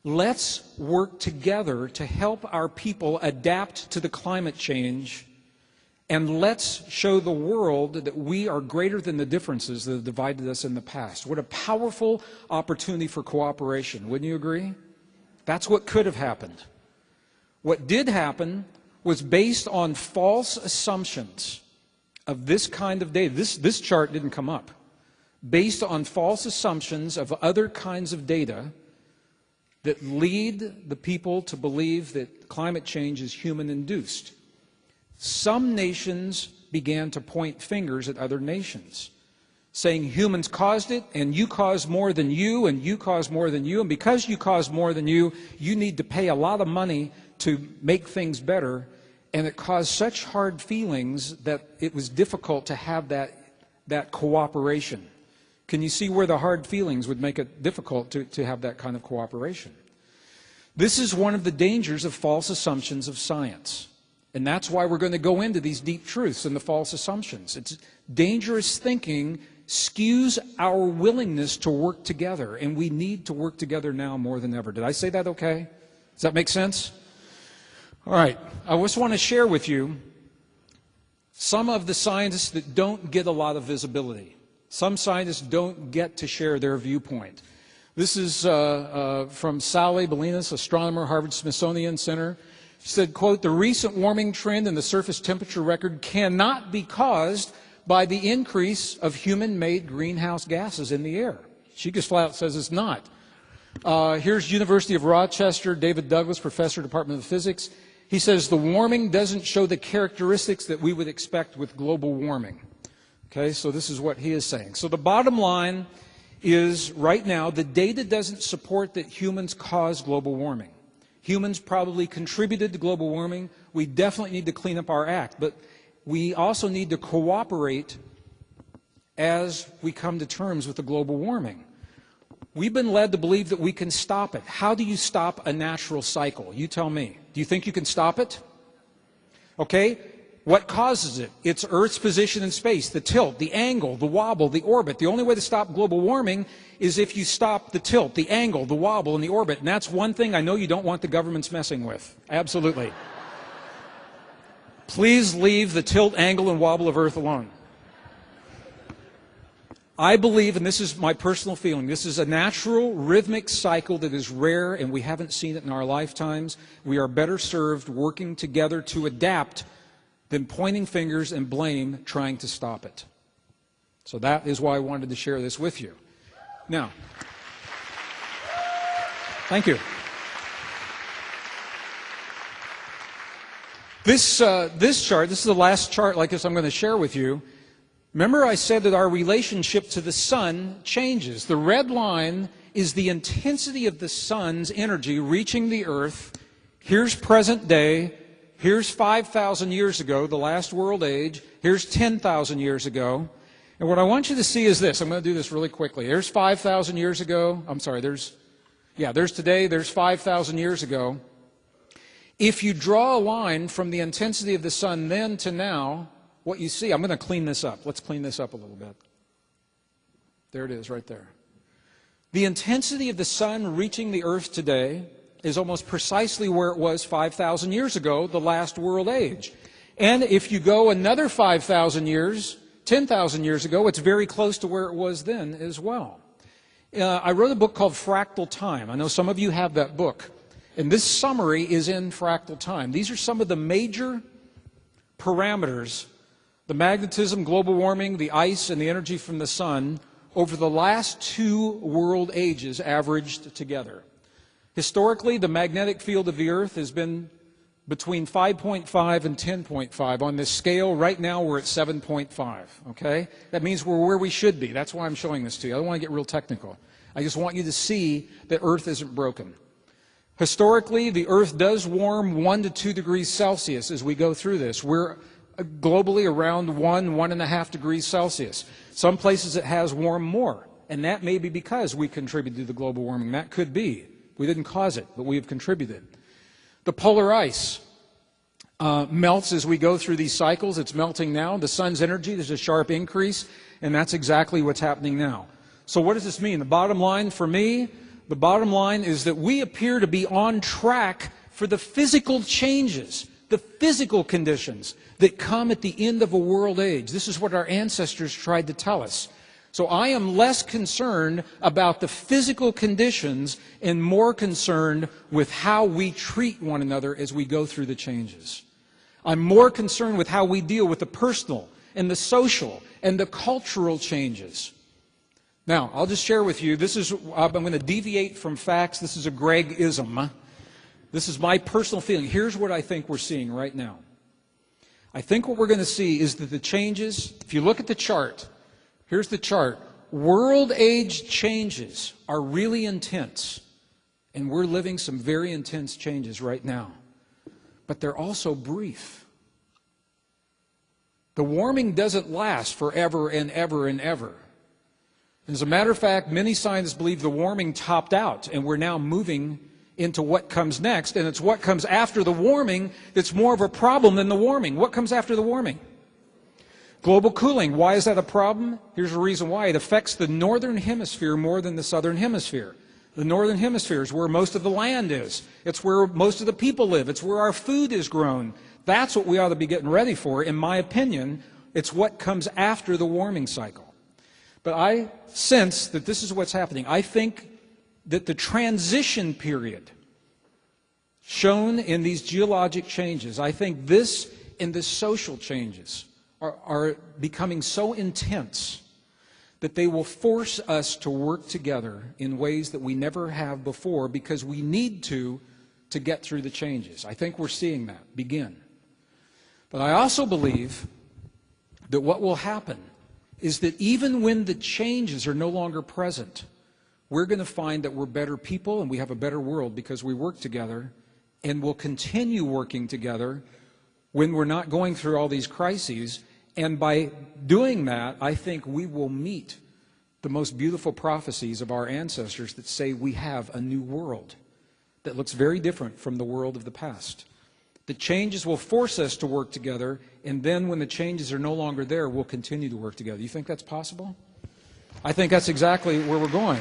Let's work together to help our people adapt to the climate change, and let's show the world that we are greater than the differences that have divided us in the past. What a powerful opportunity for cooperation, wouldn't you agree? That's what could have happened. What did happen was based on false assumptions of this kind of data. This chart didn't come up. Based on false assumptions of other kinds of data that lead the people to believe that climate change is human-induced. Some nations began to point fingers at other nations, saying humans caused it, and you caused more than you, and you caused more than you, and because you caused more than you need to pay a lot of money to make things better. And it caused such hard feelings that it was difficult to have that cooperation. Can you see where the hard feelings would make it difficult to have that kind of cooperation? This is one of the dangers of false assumptions of science. And that's why we're going to go into these deep truths and the false assumptions. It's dangerous thinking skews our willingness to work together, and we need to work together now more than ever. Did I say that okay? Does that make sense? All right. I just want to share with you some of the scientists that don't get a lot of visibility. Some scientists don't get to share their viewpoint. This is from Sally Balinas, astronomer, Harvard-Smithsonian Center. She said, quote, "The recent warming trend in the surface temperature record cannot be caused by the increase of human-made greenhouse gases in the air." She just flat out says it's not. Here's University of Rochester, David Douglas, professor, Department of Physics. He says the warming doesn't show the characteristics that we would expect with global warming. Okay, so this is what he is saying. So the bottom line is, right now, the data doesn't support that humans cause global warming. Humans probably contributed to global warming. We definitely need to clean up our act, but we also need to cooperate as we come to terms with the global warming. We've been led to believe that we can stop it. How do you stop a natural cycle? You tell me. Do you think you can stop it? Okay. What causes it? It's Earth's position in space, the tilt, the angle, the wobble, the orbit. The only way to stop global warming is if you stop the tilt, the angle, the wobble, and the orbit. And that's one thing I know you don't want the governments messing with. Absolutely. Please leave the tilt, angle, and wobble of Earth alone. I believe, and this is my personal feeling, this is a natural rhythmic cycle that is rare and we haven't seen it in our lifetimes. We are better served working together to adapt than pointing fingers and blame trying to stop it. So that is why I wanted to share this with you. Now, thank you. This chart, this is the last chart like this I'm going to share with you. Remember I said that our relationship to the sun changes. The red line is the intensity of the sun's energy reaching the earth. Here's present day. Here's 5,000 years ago, the last world age. Here's 10,000 years ago. And what I want you to see is this. I'm going to do this really quickly. There's 5,000 years ago. I'm sorry, there's today, there's 5,000 years ago. If you draw a line from the intensity of the sun then to now, what you see, I'm going to clean this up. Let's clean this up a little bit. There it is right there. The intensity of the sun reaching the earth today is almost precisely where it was 5,000 years ago, the last world age. And if you go another 5,000 years, 10,000 years ago, it's very close to where it was then as well. I wrote a book called Fractal Time. I know some of you have that book. And this summary is in Fractal Time. These are some of the major parameters, the magnetism, global warming, the ice, and the energy from the sun over the last two world ages averaged together. Historically, the magnetic field of the earth has been between 5.5 and 10.5. On this scale, right now we're at 7.5, okay? That means we're where we should be. That's why I'm showing this to you. I don't want to get real technical. I just want you to see that Earth isn't broken. Historically, the Earth does warm 1 to 2 degrees Celsius as we go through this. We're globally around 1.5 degrees Celsius. Some places it has warmed more, and that may be because we contributed to the global warming. That could be. We didn't cause it, but we have contributed. The polar ice melts as we go through these cycles. It's melting now. The sun's energy, there's a sharp increase, and that's exactly what's happening now. So what does this mean? The bottom line for me, the bottom line is that we appear to be on track for the physical changes, the physical conditions that come at the end of a world age. This is what our ancestors tried to tell us. So I am less concerned about the physical conditions and more concerned with how we treat one another as we go through the changes. I'm more concerned with how we deal with the personal and the social and the cultural changes. Now, I'll just share with you, I'm going to deviate from facts. This is a Gregg-ism. This is my personal feeling. Here's what I think we're seeing right now. I think what we're going to see is that the changes, if you look at the chart, here's the chart. World age changes are really intense, and we're living some very intense changes right now. But they're also brief. The warming doesn't last forever and ever and ever. As a matter of fact, many scientists believe the warming topped out, and we're now moving into what comes next, and it's what comes after the warming that's more of a problem than the warming. What comes after the warming? Global cooling. Why is that a problem? Here's the reason why. It affects the northern hemisphere more than the southern hemisphere. The northern hemisphere is where most of the land is. It's where most of the people live. It's where our food is grown. That's what we ought to be getting ready for. In my opinion, it's what comes after the warming cycle. But I sense that this is what's happening. I think that the transition period shown in these geologic changes, I think this and the social changes are becoming so intense that they will force us to work together in ways that we never have before because we need to get through the changes. I think we're seeing that begin. But I also believe that what will happen is that even when the changes are no longer present, we're going to find that we're better people and we have a better world because we work together, and we'll continue working together when we're not going through all these crises. And by doing that, I think we will meet the most beautiful prophecies of our ancestors that say we have a new world that looks very different from the world of the past. The changes will force us to work together, and then when the changes are no longer there, we'll continue to work together. You think that's possible? I think that's exactly where we're going.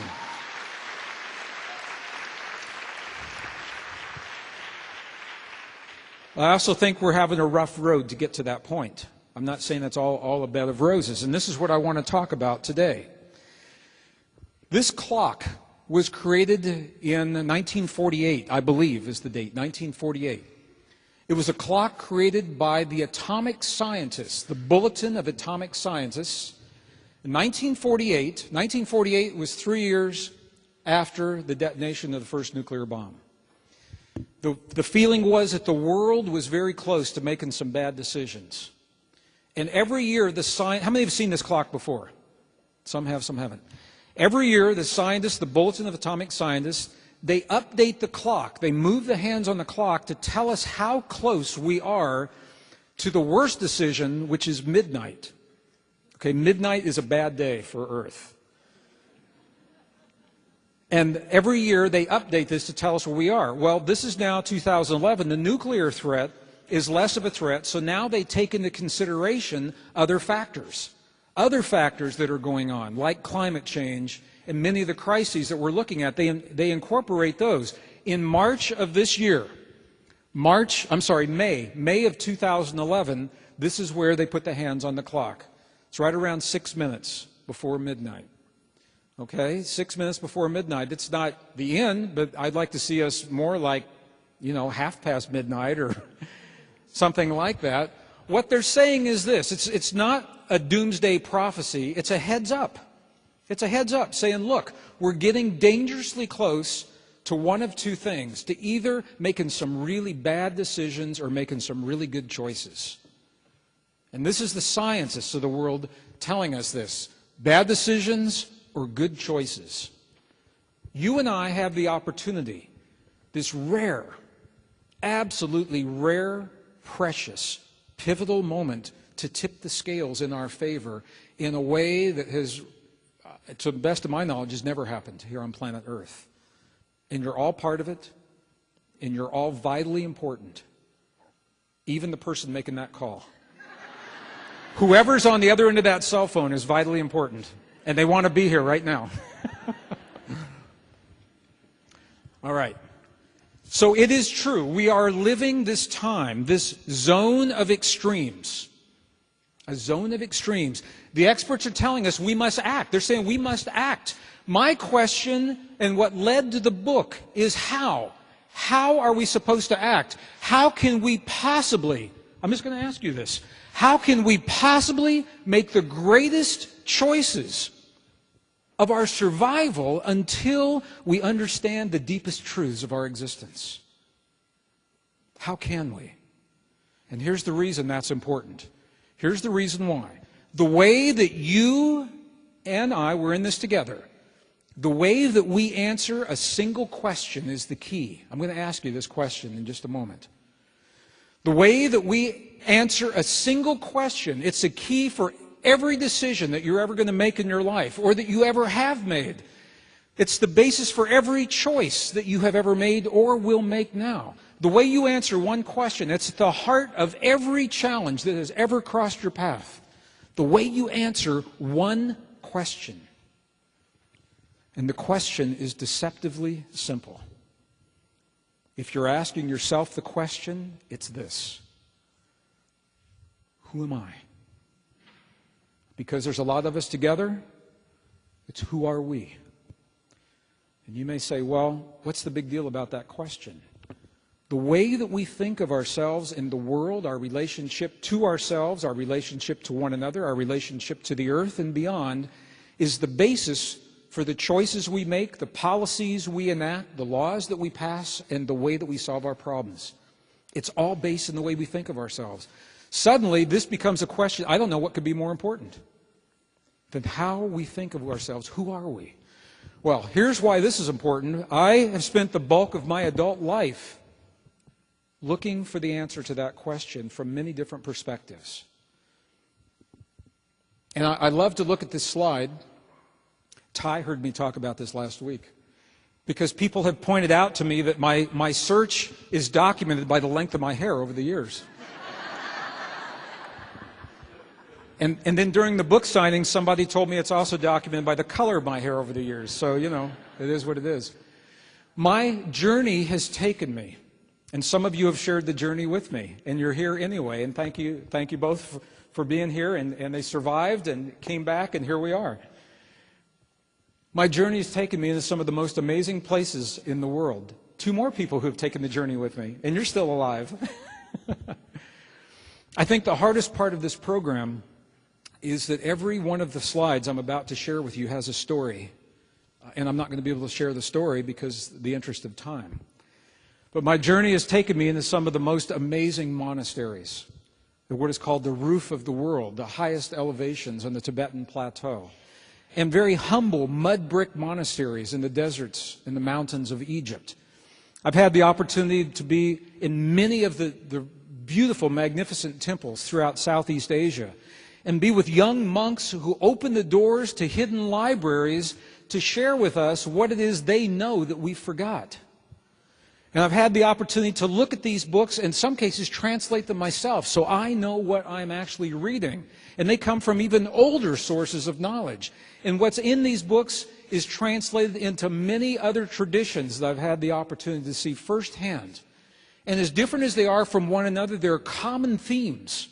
I also think we're having a rough road to get to that point. I'm not saying that's all a bed of roses, and this is what I want to talk about today. This clock was created in 1948, I believe is the date, 1948. It was a clock created by the atomic scientists, the Bulletin of Atomic Scientists. In 1948 was 3 years after the detonation of the first nuclear bomb. The feeling was that the world was very close to making some bad decisions. And every year, how many have seen this clock before? Some have, some haven't. Every year, the scientists, the Bulletin of Atomic Scientists, they update the clock. They move the hands on the clock to tell us how close we are to the worst decision, which is midnight. Okay, midnight is a bad day for Earth. And every year they update this to tell us where we are. Well, this is now 2011. The nuclear threat is less of a threat, so now they take into consideration other factors that are going on, like climate change and many of the crises that we're looking at. They incorporate those. In March of this year, May of 2011, this is where they put the hands on the clock. It's right around 6 minutes before midnight. Okay, 6 minutes before midnight. It's not the end, but I'd like to see us more like, half past midnight or something like that. What they're saying is this. It's not a doomsday prophecy. It's a heads up. It's a heads up saying, look, we're getting dangerously close to one of two things, to either making some really bad decisions or making some really good choices. And this is the scientists of the world telling us this. Bad decisions or good choices. You and I have the opportunity, this rare, absolutely rare, precious, pivotal moment to tip the scales in our favor in a way that has, to the best of my knowledge, has never happened here on planet Earth. And you're all part of it, and you're all vitally important. Even the person making that call. Whoever's on the other end of that cell phone is vitally important. And they want to be here right now. All right. So it is true. We are living this time, this zone of extremes. A zone of extremes. The experts are telling us we must act. They're saying we must act. My question and what led to the book is how? How are we supposed to act? How can we possibly, I'm just going to ask you this, how can we possibly make the greatest choices of our survival until we understand the deepest truths of our existence? How can we? And here's the reason that's important. Here's the reason why. The way that you and I, we're in this together, the way that we answer a single question is the key. I'm going to ask you this question in just a moment. The way that we answer a single question, it's a key for every decision that you're ever going to make in your life or that you ever have made. It's the basis for every choice that you have ever made or will make now. The way you answer one question, it's at the heart of every challenge that has ever crossed your path. The way you answer one question. And the question is deceptively simple. If you're asking yourself the question, it's this: who am I? Because there's a lot of us together, it's who are we? And you may say, well, what's the big deal about that question? The way that we think of ourselves in the world, our relationship to ourselves, our relationship to one another, our relationship to the earth and beyond, is the basis for the choices we make, the policies we enact, the laws that we pass, and the way that we solve our problems. It's all based in the way we think of ourselves. Suddenly, this becomes a question, I don't know what could be more important than how we think of ourselves. Who are we? Well, here's why this is important. I have spent the bulk of my adult life looking for the answer to that question from many different perspectives. And I love to look at this slide. Ty heard me talk about this last week, because people have pointed out to me that my search is documented by the length of my hair over the years. And then during the book signing, somebody told me it's also documented by the color of my hair over the years. So, you know, it is what it is. My journey has taken me, and some of you have shared the journey with me, and you're here anyway, and thank you both for being here, and they survived and came back, and here we are. My journey has taken me into some of the most amazing places in the world. Two more people who have taken the journey with me, and you're still alive. I think the hardest part of this program is that every one of the slides I'm about to share with you has a story. And I'm not going to be able to share the story because of the interest of time. But my journey has taken me into some of the most amazing monasteries. What is called the roof of the world, the highest elevations on the Tibetan plateau. And very humble mud brick monasteries in the deserts and the mountains of Egypt. I've had the opportunity to be in many of the beautiful, magnificent temples throughout Southeast Asia, and be with young monks who open the doors to hidden libraries to share with us what it is they know that we forgot. And I've had the opportunity to look at these books, in some cases translate them myself, so I know what I'm actually reading. And they come from even older sources of knowledge. And what's in these books is translated into many other traditions that I've had the opportunity to see firsthand. And as different as they are from one another, there are common themes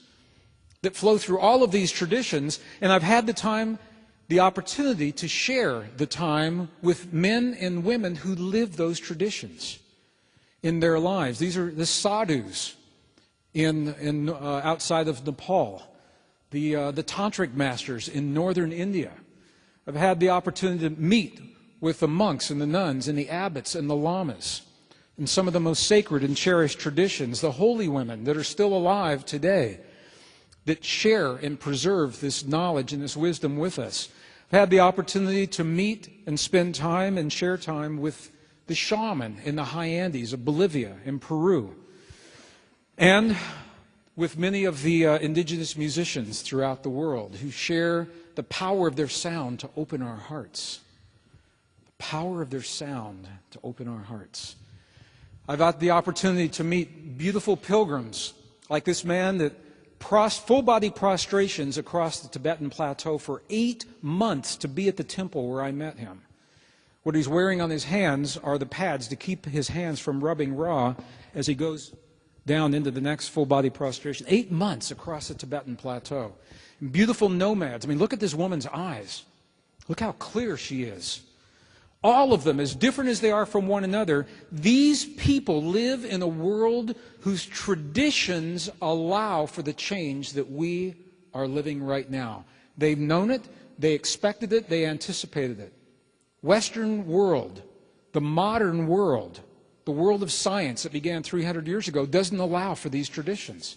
that flow through all of these traditions, and I've had the opportunity to share the time with men and women who live those traditions in their lives. These are the sadhus outside of Nepal, the tantric masters in northern India. I've had the opportunity to meet with the monks and the nuns and the abbots and the lamas in some of the most sacred and cherished traditions, the holy women that are still alive today, that share and preserve this knowledge and this wisdom with us. I've had the opportunity to meet and spend time and share time with the shaman in the high Andes of Bolivia and Peru, and with many of the indigenous musicians throughout the world who share the power of their sound to open our hearts. The power of their sound to open our hearts. I've had the opportunity to meet beautiful pilgrims like this man that full-body prostrations across the Tibetan plateau for 8 months to be at the temple where I met him. What he's wearing on his hands are the pads to keep his hands from rubbing raw as he goes down into the next full-body prostration. 8 months across the Tibetan plateau. Beautiful nomads. I mean, look at this woman's eyes. Look how clear she is. All of them, as different as they are from one another, these people live in a world whose traditions allow for the change that we are living right now. They've known it, they expected it, they anticipated it. Western world, the modern world, the world of science that began 300 years ago doesn't allow for these traditions.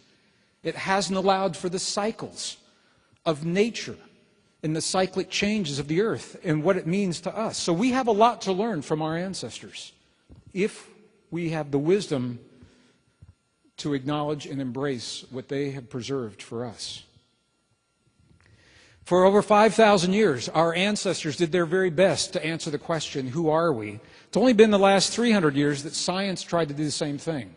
It hasn't allowed for the cycles of nature and the cyclic changes of the earth and what it means to us. So we have a lot to learn from our ancestors if we have the wisdom to acknowledge and embrace what they have preserved for us. For over 5,000 years, our ancestors did their very best to answer the question, who are we? It's only been the last 300 years that science tried to do the same thing.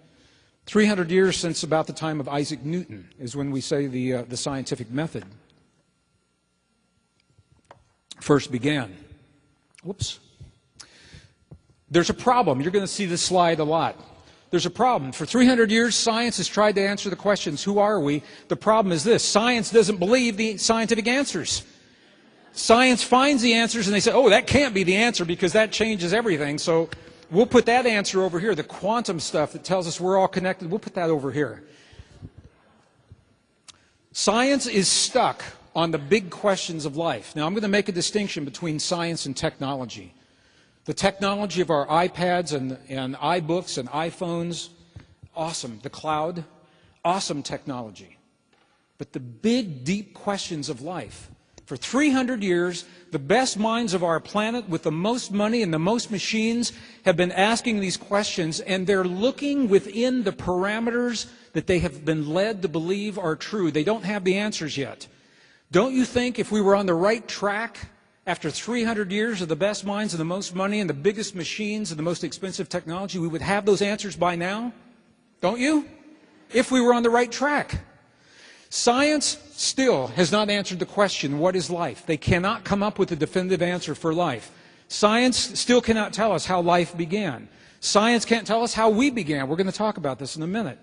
300 years since about the time of Isaac Newton is when we say the scientific method first began. Whoops. There's a problem. You're going to see this slide a lot. There's a problem. For 300 years, science has tried to answer the questions, who are we? The problem is this: science doesn't believe the scientific answers. Science finds the answers and they say, oh, that can't be the answer because that changes everything. So we'll put that answer over here. The quantum stuff that tells us we're all connected, we'll put that over here. Science is stuck on the big questions of life. Now, I'm going to make a distinction between science and technology. The technology of our iPads and iBooks and iPhones, awesome. The cloud, awesome technology. But the big, deep questions of life, for 300 years, the best minds of our planet with the most money and the most machines have been asking these questions, and they're looking within the parameters that they have been led to believe are true. They don't have the answers yet. Don't you think if we were on the right track, after 300 years of the best minds and the most money and the biggest machines and the most expensive technology, we would have those answers by now? Don't you? If we were on the right track. Science still has not answered the question, what is life? They cannot come up with a definitive answer for life. Science still cannot tell us how life began. Science can't tell us how we began. We're going to talk about this in a minute.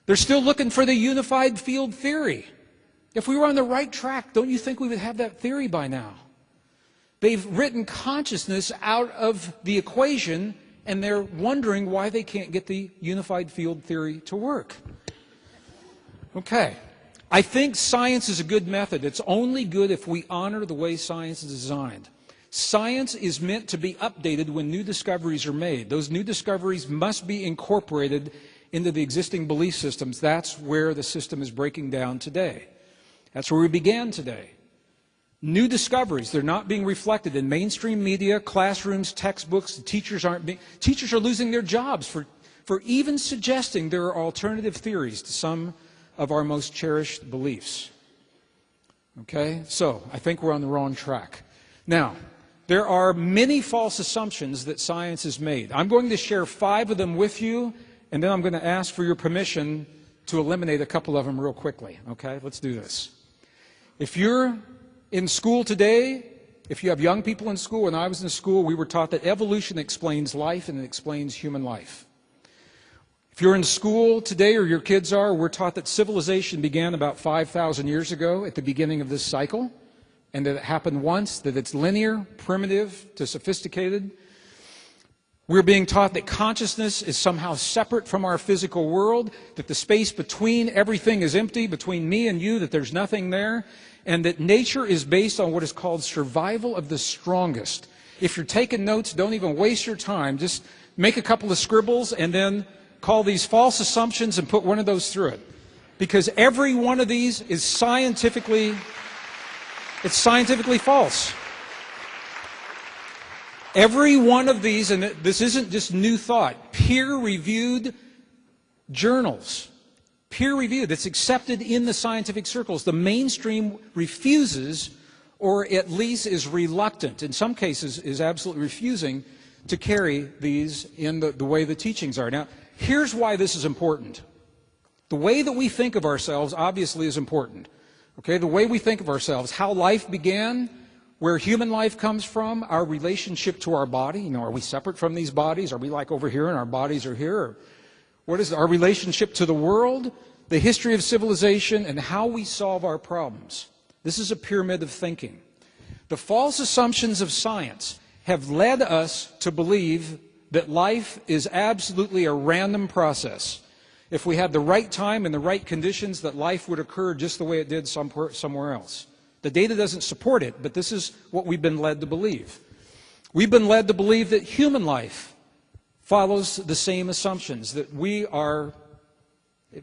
They're still looking for the unified field theory. If we were on the right track, don't you think we would have that theory by now? They've written consciousness out of the equation, and they're wondering why they can't get the unified field theory to work. Okay. I think science is a good method. It's only good if we honor the way science is designed. Science is meant to be updated when new discoveries are made. Those new discoveries must be incorporated into the existing belief systems. That's where the system is breaking down today. That's where we began today. New discoveries, they're not being reflected in mainstream media, classrooms, textbooks. Teachers are losing their jobs for even suggesting there are alternative theories to some of our most cherished beliefs. Okay, so I think we're on the wrong track. Now, there are many false assumptions that science has made. I'm going to share 5 of them with you, and then I'm going to ask for your permission to eliminate a couple of them real quickly. Okay, let's do this. If you're in school today, if you have young people in school, when I was in school, we were taught that evolution explains life and it explains human life. If you're in school today, or your kids are, we're taught that civilization began about 5,000 years ago at the beginning of this cycle, and that it happened once, that it's linear, primitive to sophisticated. We're being taught that consciousness is somehow separate from our physical world, that the space between everything is empty, between me and you, that there's nothing there, and that nature is based on what is called survival of the strongest. If you're taking notes, don't even waste your time. Just make a couple of scribbles and then call these false assumptions and put one of those through it. Because every one of these is scientifically false. Every one of these, and this isn't just new thought, peer-reviewed journals, peer-reviewed, that's accepted in the scientific circles. The mainstream refuses, or at least is reluctant, in some cases is absolutely refusing, to carry these in the way the teachings are. Now, here's why this is important. The way that we think of ourselves obviously is important. Okay, the way we think of ourselves, how life began, where human life comes from, our relationship to our body. You know, are we separate from these bodies? Are we like over here and our bodies are here? Or what is our relationship to the world, the history of civilization, and how we solve our problems? This is a pyramid of thinking. The false assumptions of science have led us to believe that life is absolutely a random process. If we had the right time and the right conditions, that life would occur just the way it did somewhere else. The data doesn't support it, but this is what we've been led to believe. We've been led to believe that human life follows the same assumptions, that we are,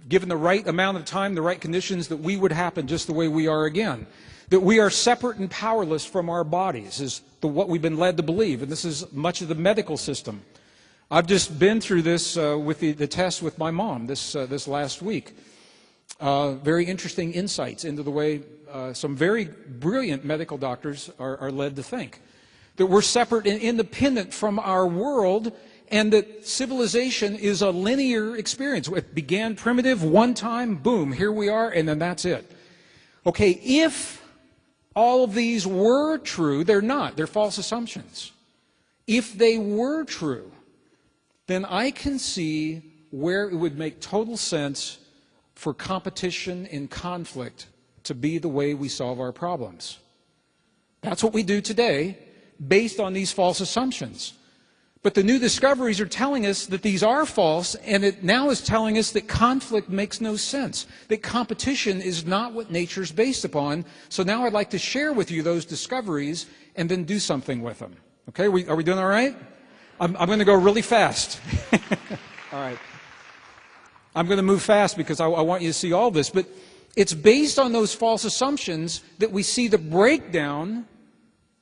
given the right amount of time, the right conditions, that we would happen just the way we are again. That we are separate and powerless from our bodies is what we've been led to believe, and this is much of the medical system. I've just been through this with the test with my mom this last week. Very interesting insights into the way some very brilliant medical doctors are led to think. That we're separate and independent from our world, and that civilization is a linear experience. It began primitive, one time, boom, here we are, and then that's it. Okay, if all of these were true, they're not. They're false assumptions. If they were true, then I can see where it would make total sense for competition and conflict to be the way we solve our problems. That's what we do today, based on these false assumptions. But the new discoveries are telling us that these are false, and it now is telling us that conflict makes no sense, that competition is not what nature is based upon. So now I'd like to share with you those discoveries and then do something with them. Okay, are we doing all right? I'm going to go really fast. All right. I'm going to move fast because I want you to see all this. But it's based on those false assumptions that we see the breakdown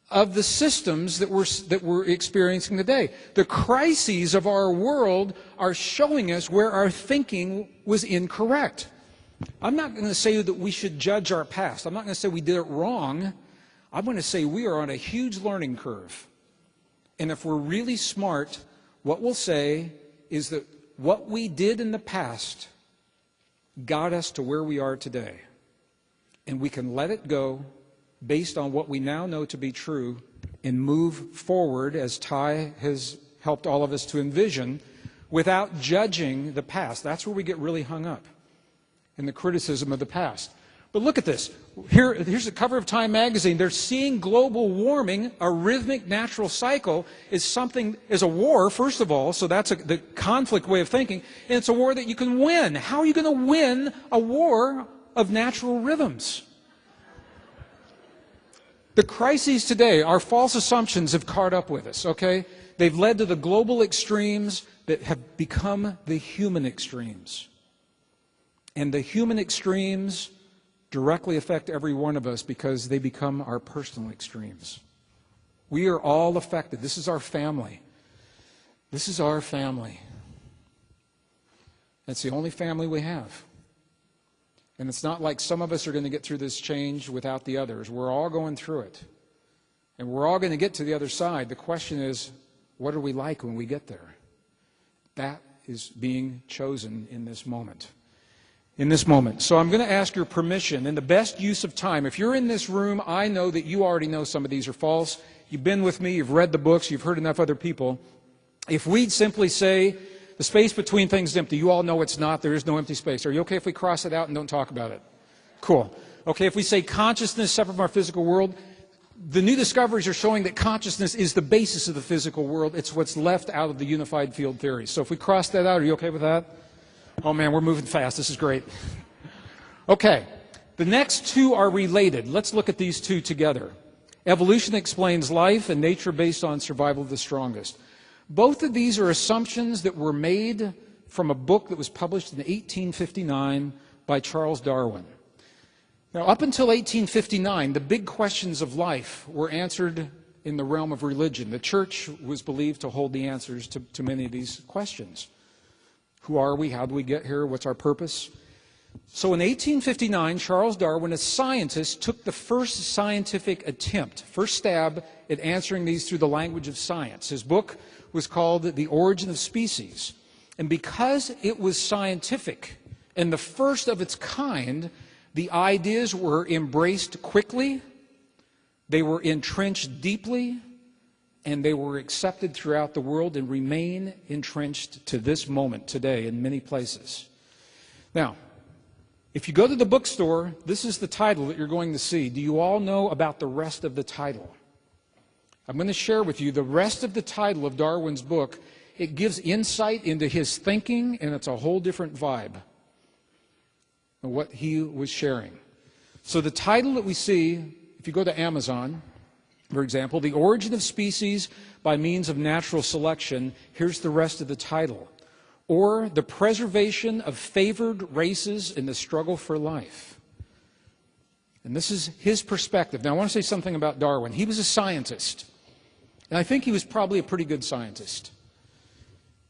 of the systems that we're experiencing today. The crises of our world are showing us where our thinking was incorrect. I'm not going to say that we should judge our past. I'm not going to say we did it wrong. I'm going to say we are on a huge learning curve. And if we're really smart, what we'll say is that what we did in the past got us to where we are today. And we can let it go based on what we now know to be true and move forward, as Ty has helped all of us to envision, without judging the past. That's where we get really hung up, in the criticism of the past. But look at this. Here's the cover of Time magazine. They're seeing global warming, a rhythmic natural cycle, is a war, first of all, so that's the conflict way of thinking, and it's a war that you can win. How are you going to win a war of natural rhythms? The crises today, our false assumptions have caught up with us, okay? They've led to the global extremes that have become the human extremes. And the human extremes directly affect every one of us because they become our personal extremes. We are all affected. This is our family. This is our family. It's the only family we have. And it's not like some of us are going to get through this change without the others. We're all going through it. And we're all going to get to the other side. The question is, what are we like when we get there? That is being chosen in this moment. In this moment. So I'm going to ask your permission, in the best use of time. If you're in this room, I know that you already know some of these are false. You've been with me, you've read the books, you've heard enough other people. If we'd simply say, the space between things is empty, you all know it's not, there is no empty space. Are you okay if we cross it out and don't talk about it? Cool. Okay, if we say consciousness separate from our physical world, the new discoveries are showing that consciousness is the basis of the physical world. It's what's left out of the unified field theory. So if we cross that out, are you okay with that? Oh man, we're moving fast. This is great. Okay, the next two are related. Let's look at these two together. Evolution explains life, and nature based on survival of the strongest. Both of these are assumptions that were made from a book that was published in 1859 by Charles Darwin. Now, up until 1859, the big questions of life were answered in the realm of religion. The church was believed to hold the answers to many of these questions. Who are we? How do we get here? What's our purpose? So in 1859, Charles Darwin, a scientist, took the first scientific attempt, first stab at answering these through the language of science. His book was called The Origin of Species. And because it was scientific and the first of its kind, the ideas were embraced quickly, they were entrenched deeply, and they were accepted throughout the world and remain entrenched to this moment today in many places. Now, if you go to the bookstore, this is the title that you're going to see. Do you all know about the rest of the title? I'm going to share with you the rest of the title of Darwin's book. It gives insight into his thinking, and it's a whole different vibe of what he was sharing. So the title that we see, if you go to Amazon, for example, The Origin of Species by Means of Natural Selection, here's the rest of the title. Or The Preservation of Favored Races in the Struggle for Life. And this is his perspective. Now, I want to say something about Darwin. He was a scientist. And I think he was probably a pretty good scientist.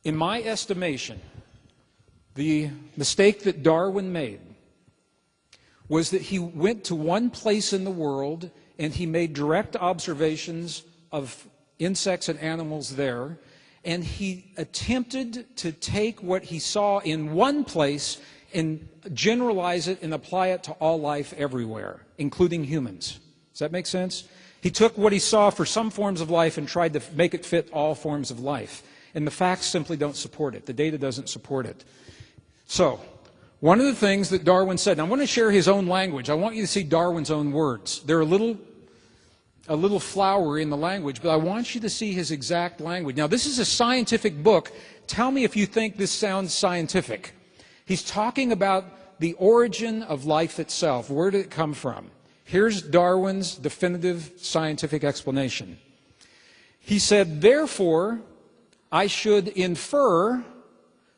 In my estimation, the mistake that Darwin made was that he went to one place in the world and he made direct observations of insects and animals there, and he attempted to take what he saw in one place and generalize it and apply it to all life everywhere, including humans. Does that make sense? He took what he saw for some forms of life and tried to make it fit all forms of life. And the facts simply don't support it. The data doesn't support it. So, one of the things that Darwin said, and I want to share his own language. I want you to see Darwin's own words. They're a little flowery in the language, but I want you to see his exact language. Now, this is a scientific book. Tell me if you think this sounds scientific. He's talking about the origin of life itself. Where did it come from? Here's Darwin's definitive scientific explanation. He said, therefore, I should infer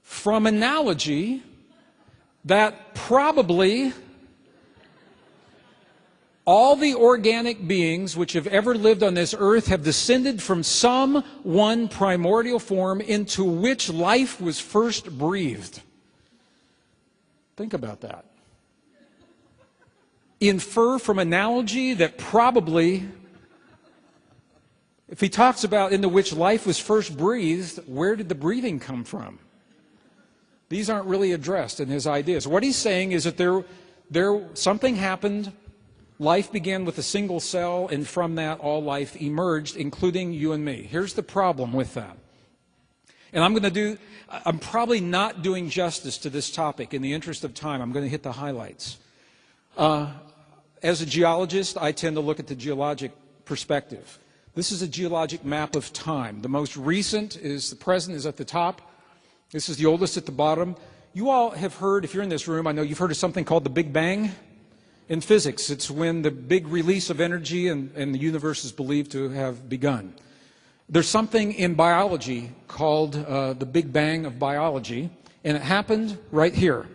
from analogy that probably all the organic beings which have ever lived on this earth have descended from some one primordial form into which life was first breathed. Think about that. Infer from analogy that probably, if he talks about into which life was first breathed, where did the breathing come from? These aren't really addressed in his ideas. What he's saying is that something happened, life began with a single cell, and from that all life emerged, including you and me. Here's the problem with that. And I'm probably not doing justice to this topic. In the interest of time, I'm going to hit the highlights. As a geologist, I tend to look at the geologic perspective. This is a geologic map of time. The most recent is the present is at the top. This is the oldest at the bottom. You all have heard, if you're in this room, I know you've heard of something called the Big Bang in physics. It's when the big release of energy and the universe is believed to have begun. There's something in biology called the Big Bang of biology, and it happened right here.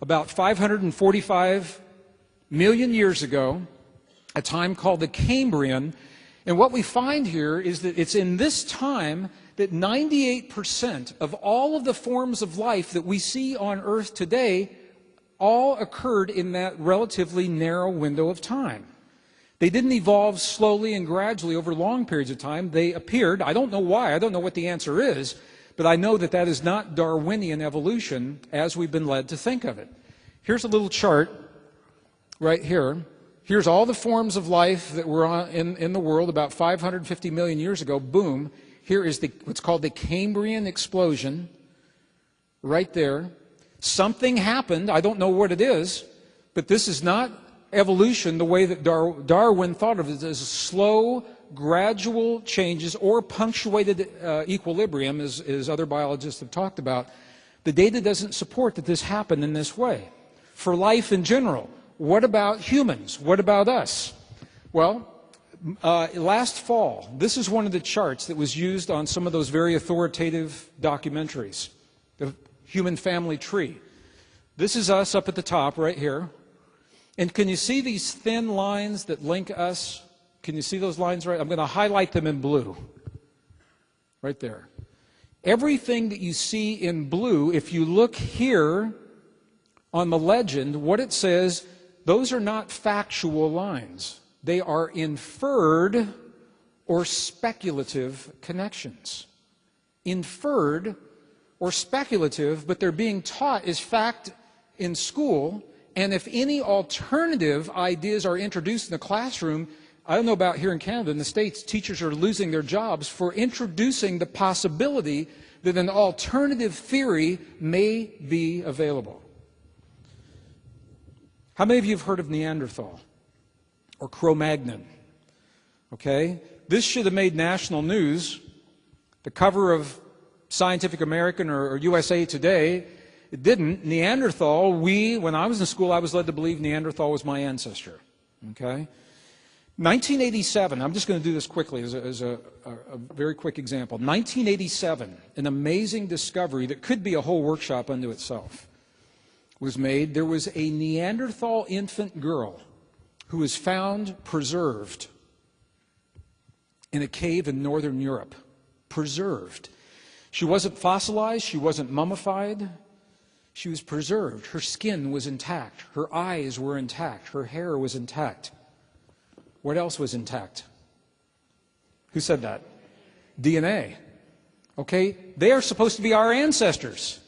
About 545 million years ago, a time called the Cambrian, and what we find here is that it's in this time that 98% of all of the forms of life that we see on Earth today all occurred in that relatively narrow window of time. They didn't evolve slowly and gradually over long periods of time. They appeared. I don't know why. I don't know what the answer is, but I know that that is not Darwinian evolution as we've been led to think of it. Here's a little chart right here. Here's all the forms of life that were in the world about 550 million years ago. Boom. Here is what's called the Cambrian explosion right there. Something happened. I don't know what it is, but this is not evolution the way that Darwin thought of it, as slow, gradual changes or punctuated equilibrium, as other biologists have talked about. The data doesn't support that this happened in this way. For life in general, what about humans? What about us? Well, last fall, this is one of the charts that was used on some of those very authoritative documentaries, the human family tree. This is us up at the top right here. And can you see these thin lines that link us? Can you see those lines right? I'm going to highlight them in blue. Right there. Everything that you see in blue, if you look here on the legend, what it says, those are not factual lines. They are inferred or speculative connections. Inferred or speculative, but they're being taught as fact in school. And if any alternative ideas are introduced in the classroom, I don't know about here in Canada, in the States, teachers are losing their jobs for introducing the possibility that an alternative theory may be available. How many of you have heard of Neanderthal or Cro-Magnon? Okay, this should have made national news. The cover of Scientific American or USA Today. It didn't. Neanderthal, when I was in school, I was led to believe Neanderthal was my ancestor. Okay? 1987, I'm just going to do this quickly as a very quick example. 1987, an amazing discovery that could be a whole workshop unto itself was made. There was a Neanderthal infant girl who was found preserved in a cave in northern Europe. Preserved. She wasn't fossilized. She wasn't mummified. She was preserved. Her skin was intact. Her eyes were intact. Her hair was intact. What else was intact? Who said that? DNA. Okay? They are supposed to be our ancestors.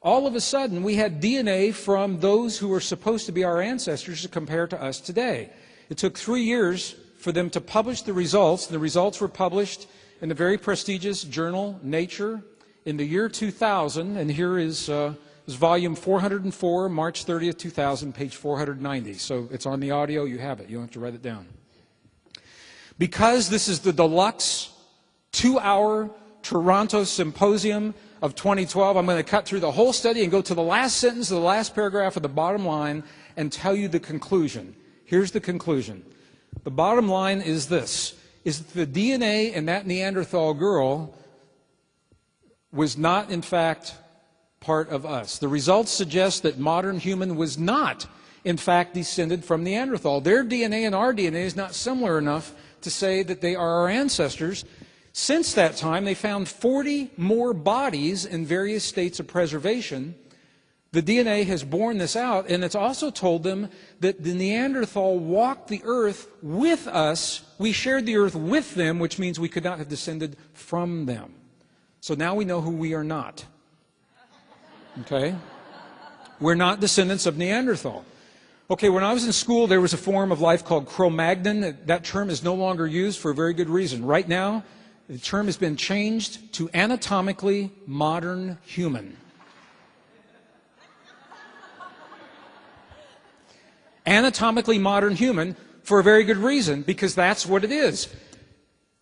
All of a sudden, we had DNA from those who were supposed to be our ancestors to compare to us today. It took 3 years for them to publish the results. The results were published in the very prestigious journal Nature in the year 2000, and here is volume 404, March 30th, 2000, page 490. So it's on the audio, you have it. You don't have to write it down. Because this is the deluxe 2-hour Toronto Symposium of 2012, I'm going to cut through the whole study and go to the last sentence of the last paragraph of the bottom line and tell you the conclusion. Here's the conclusion. The bottom line is this, is that the DNA in that Neanderthal girl was not, in fact, part of us. The results suggest that modern human was not, in fact, descended from Neanderthal. Their DNA and our DNA is not similar enough to say that they are our ancestors. Since that time, they found 40 more bodies in various states of preservation. The DNA has borne this out, and it's also told them that the Neanderthal walked the earth with us. We shared the earth with them, which means we could not have descended from them. So now we know who we are not. Okay? We're not descendants of Neanderthal. Okay, when I was in school, there was a form of life called Cro-Magnon. That term is no longer used for a very good reason. Right now, the term has been changed to anatomically modern human. Anatomically modern human for a very good reason, because that's what it is.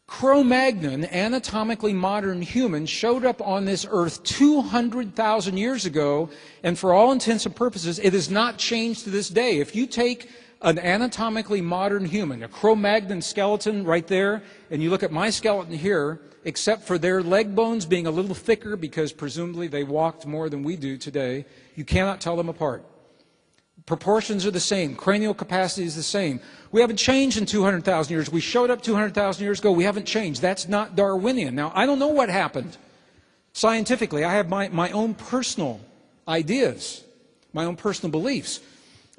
Cro-Magnon, anatomically modern human, showed up on this earth 200,000 years ago, and for all intents and purposes, it has not changed to this day. If you take an anatomically modern human, a Cro-Magnon skeleton right there, and you look at my skeleton here, except for their leg bones being a little thicker because presumably they walked more than we do today, you cannot tell them apart. Proportions are the same. Cranial capacity is the same. We haven't changed in 200,000 years. We showed up 200,000 years ago. We haven't changed. That's not Darwinian. Now, I don't know what happened scientifically. I have my own personal ideas, my own personal beliefs.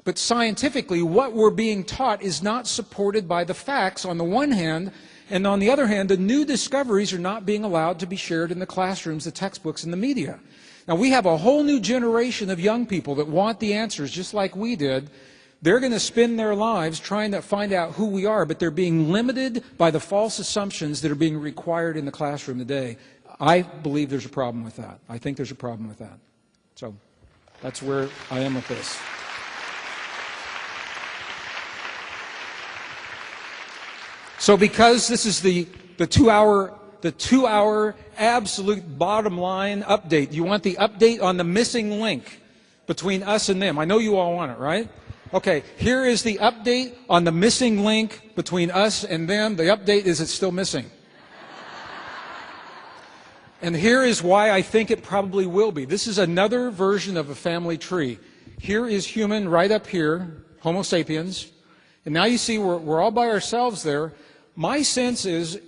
But scientifically, what we're being taught is not supported by the facts on the one hand, and on the other hand, the new discoveries are not being allowed to be shared in the classrooms, the textbooks, and the media. Now, we have a whole new generation of young people that want the answers just like we did. They're going to spend their lives trying to find out who we are, but they're being limited by the false assumptions that are being required in the classroom today. I believe there's a problem with that. I think there's a problem with that. So that's where I am with this. So because this is the 2-hour absolute bottom line update. You want the update on the missing link between us and them. I know you all want it, right? Okay, here is the update on the missing link between us and them. The update is it's still missing. And here is why I think it probably will be. This is another version of a family tree. Here is human right up here, Homo sapiens. And now you see we're all by ourselves there. My sense is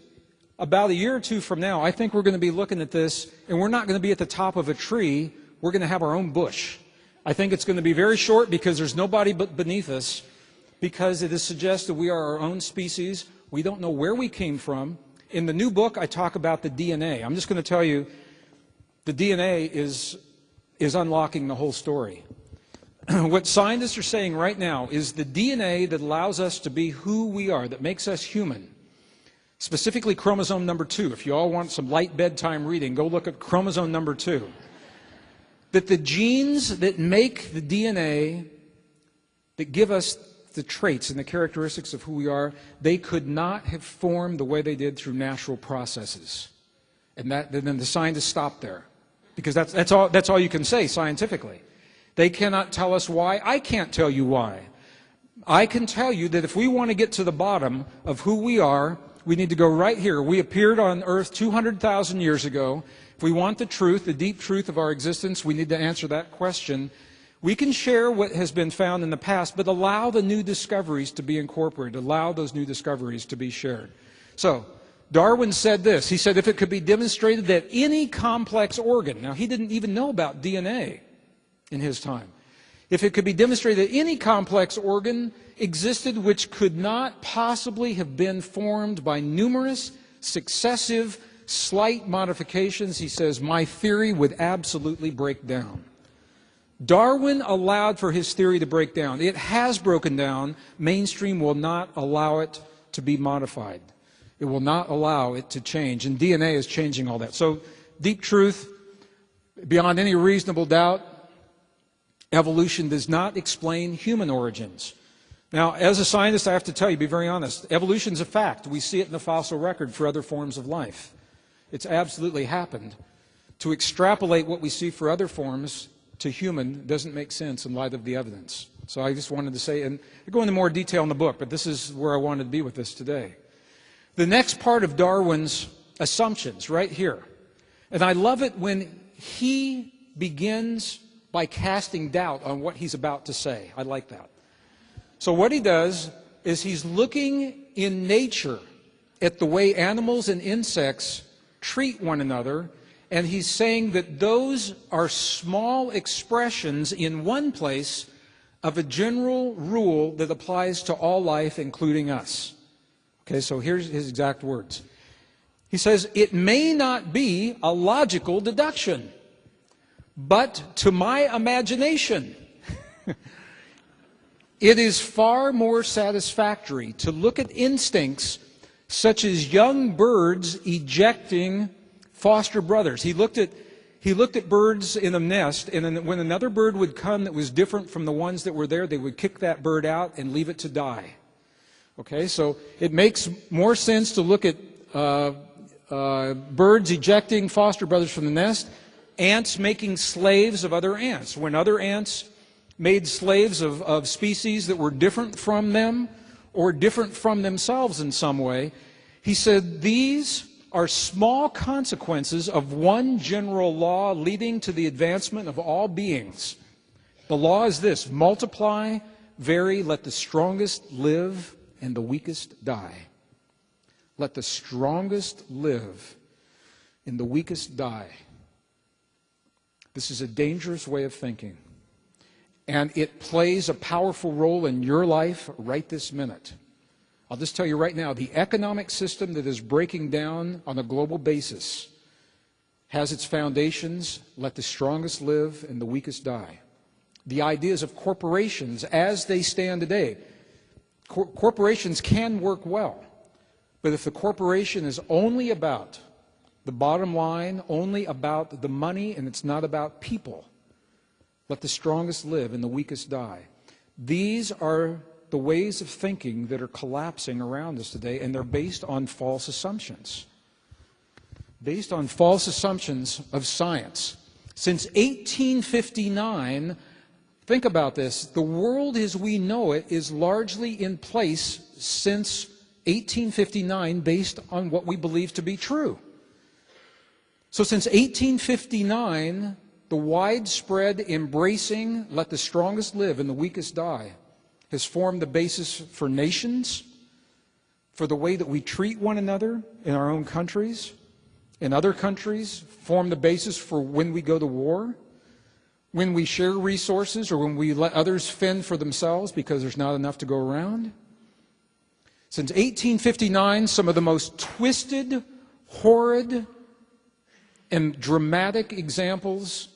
about a year or two from now, I think we're going to be looking at this, and we're not going to be at the top of a tree. We're going to have our own bush. I think it's going to be very short because there's nobody but beneath us, because it is suggested we are our own species. We don't know where we came from. In the new book, I talk about the DNA. I'm just going to tell you the DNA is unlocking the whole story. What scientists are saying right now is the DNA that allows us to be who we are, that makes us human, specifically chromosome number 2. If you all want some light bedtime reading, go look at chromosome number 2. That the genes that make the DNA, that give us the traits and the characteristics of who we are, they could not have formed the way they did through natural processes. And then the scientists stopped there. Because that's all you can say scientifically. They cannot tell us why. I can't tell you why. I can tell you that if we want to get to the bottom of who we are, we need to go right here. We appeared on earth 200,000 years ago. If we want the truth, the deep truth of our existence, we need to answer that question. We can share what has been found in the past, but allow the new discoveries to be incorporated. Allow those new discoveries to be shared. So, Darwin said this. He said if it could be demonstrated that any complex organ, now he didn't even know about DNA. in his time. If it could be demonstrated that any complex organ existed which could not possibly have been formed by numerous successive slight modifications, he says, my theory would absolutely break down. Darwin allowed for his theory to break down. It has broken down. Mainstream will not allow it to be modified. It will not allow it to change. And DNA is changing all that. So, deep truth, beyond any reasonable doubt, evolution does not explain human origins. Now, as a scientist, I have to tell you, be very honest, evolution is a fact. We see it in the fossil record for other forms of life. It's absolutely happened. To extrapolate what we see for other forms to human doesn't make sense in light of the evidence. So I just wanted to say, and I go into more detail in the book, but this is where I wanted to be with this today. The next part of Darwin's assumptions, right here, and I love it when he begins by casting doubt on what he's about to say. I like that. So what he does is he's looking in nature at the way animals and insects treat one another, and he's saying that those are small expressions in one place of a general rule that applies to all life, including us. Okay, so here's his exact words. He says, it may not be a logical deduction, but to my imagination, it is far more satisfactory to look at instincts such as young birds ejecting foster brothers. He looked at birds in a nest, and then when another bird would come that was different from the ones that were there, they would kick that bird out and leave it to die. Okay, so it makes more sense to look at birds ejecting foster brothers from the nest, ants making slaves of other ants. When other ants made slaves of species that were different from them or different from themselves in some way, he said these are small consequences of one general law leading to the advancement of all beings. The law is this: multiply, vary, let the strongest live and the weakest die. Let the strongest live and the weakest die. This is a dangerous way of thinking. And it plays a powerful role in your life right this minute. I'll just tell you right now, the economic system that is breaking down on a global basis has its foundations, let the strongest live and the weakest die. The ideas of corporations as they stand today, corporations can work well, but if the corporation is only about the bottom line, only about the money, and it's not about people, let the strongest live and the weakest die. These are the ways of thinking that are collapsing around us today, and they're based on false assumptions. Based on false assumptions of science. Since 1859, think about this, the world as we know it is largely in place since 1859 based on what we believe to be true. So since 1859, the widespread embracing, let the strongest live and the weakest die, has formed the basis for nations, for the way that we treat one another in our own countries, in other countries, form the basis for when we go to war, when we share resources, or when we let others fend for themselves because there's not enough to go around. Since 1859, some of the most twisted, horrid, and dramatic examples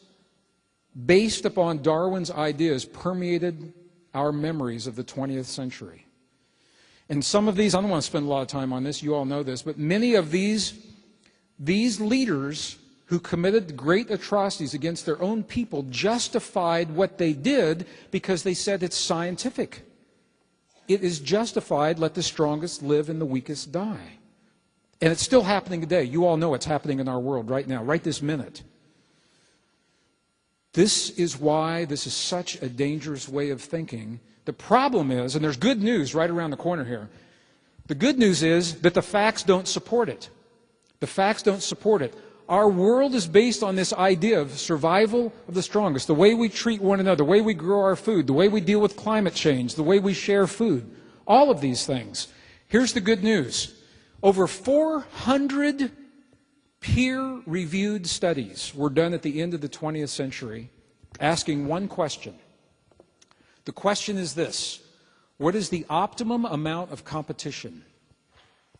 based upon Darwin's ideas permeated our memories of the 20th century. And some of these, I don't want to spend a lot of time on this, you all know this, but many of these leaders who committed great atrocities against their own people justified what they did because they said it's scientific. It is justified, let the strongest live and the weakest die. And it's still happening today. You all know it's happening in our world right now, right this minute. This is why this is such a dangerous way of thinking. The problem is, and there's good news right around the corner here, the good news is that the facts don't support it. The facts don't support it. Our world is based on this idea of survival of the strongest, the way we treat one another, the way we grow our food, the way we deal with climate change, the way we share food, all of these things. Here's the good news. Over 400 peer-reviewed studies were done at the end of the 20th century asking one question. The question is this: what is the optimum amount of competition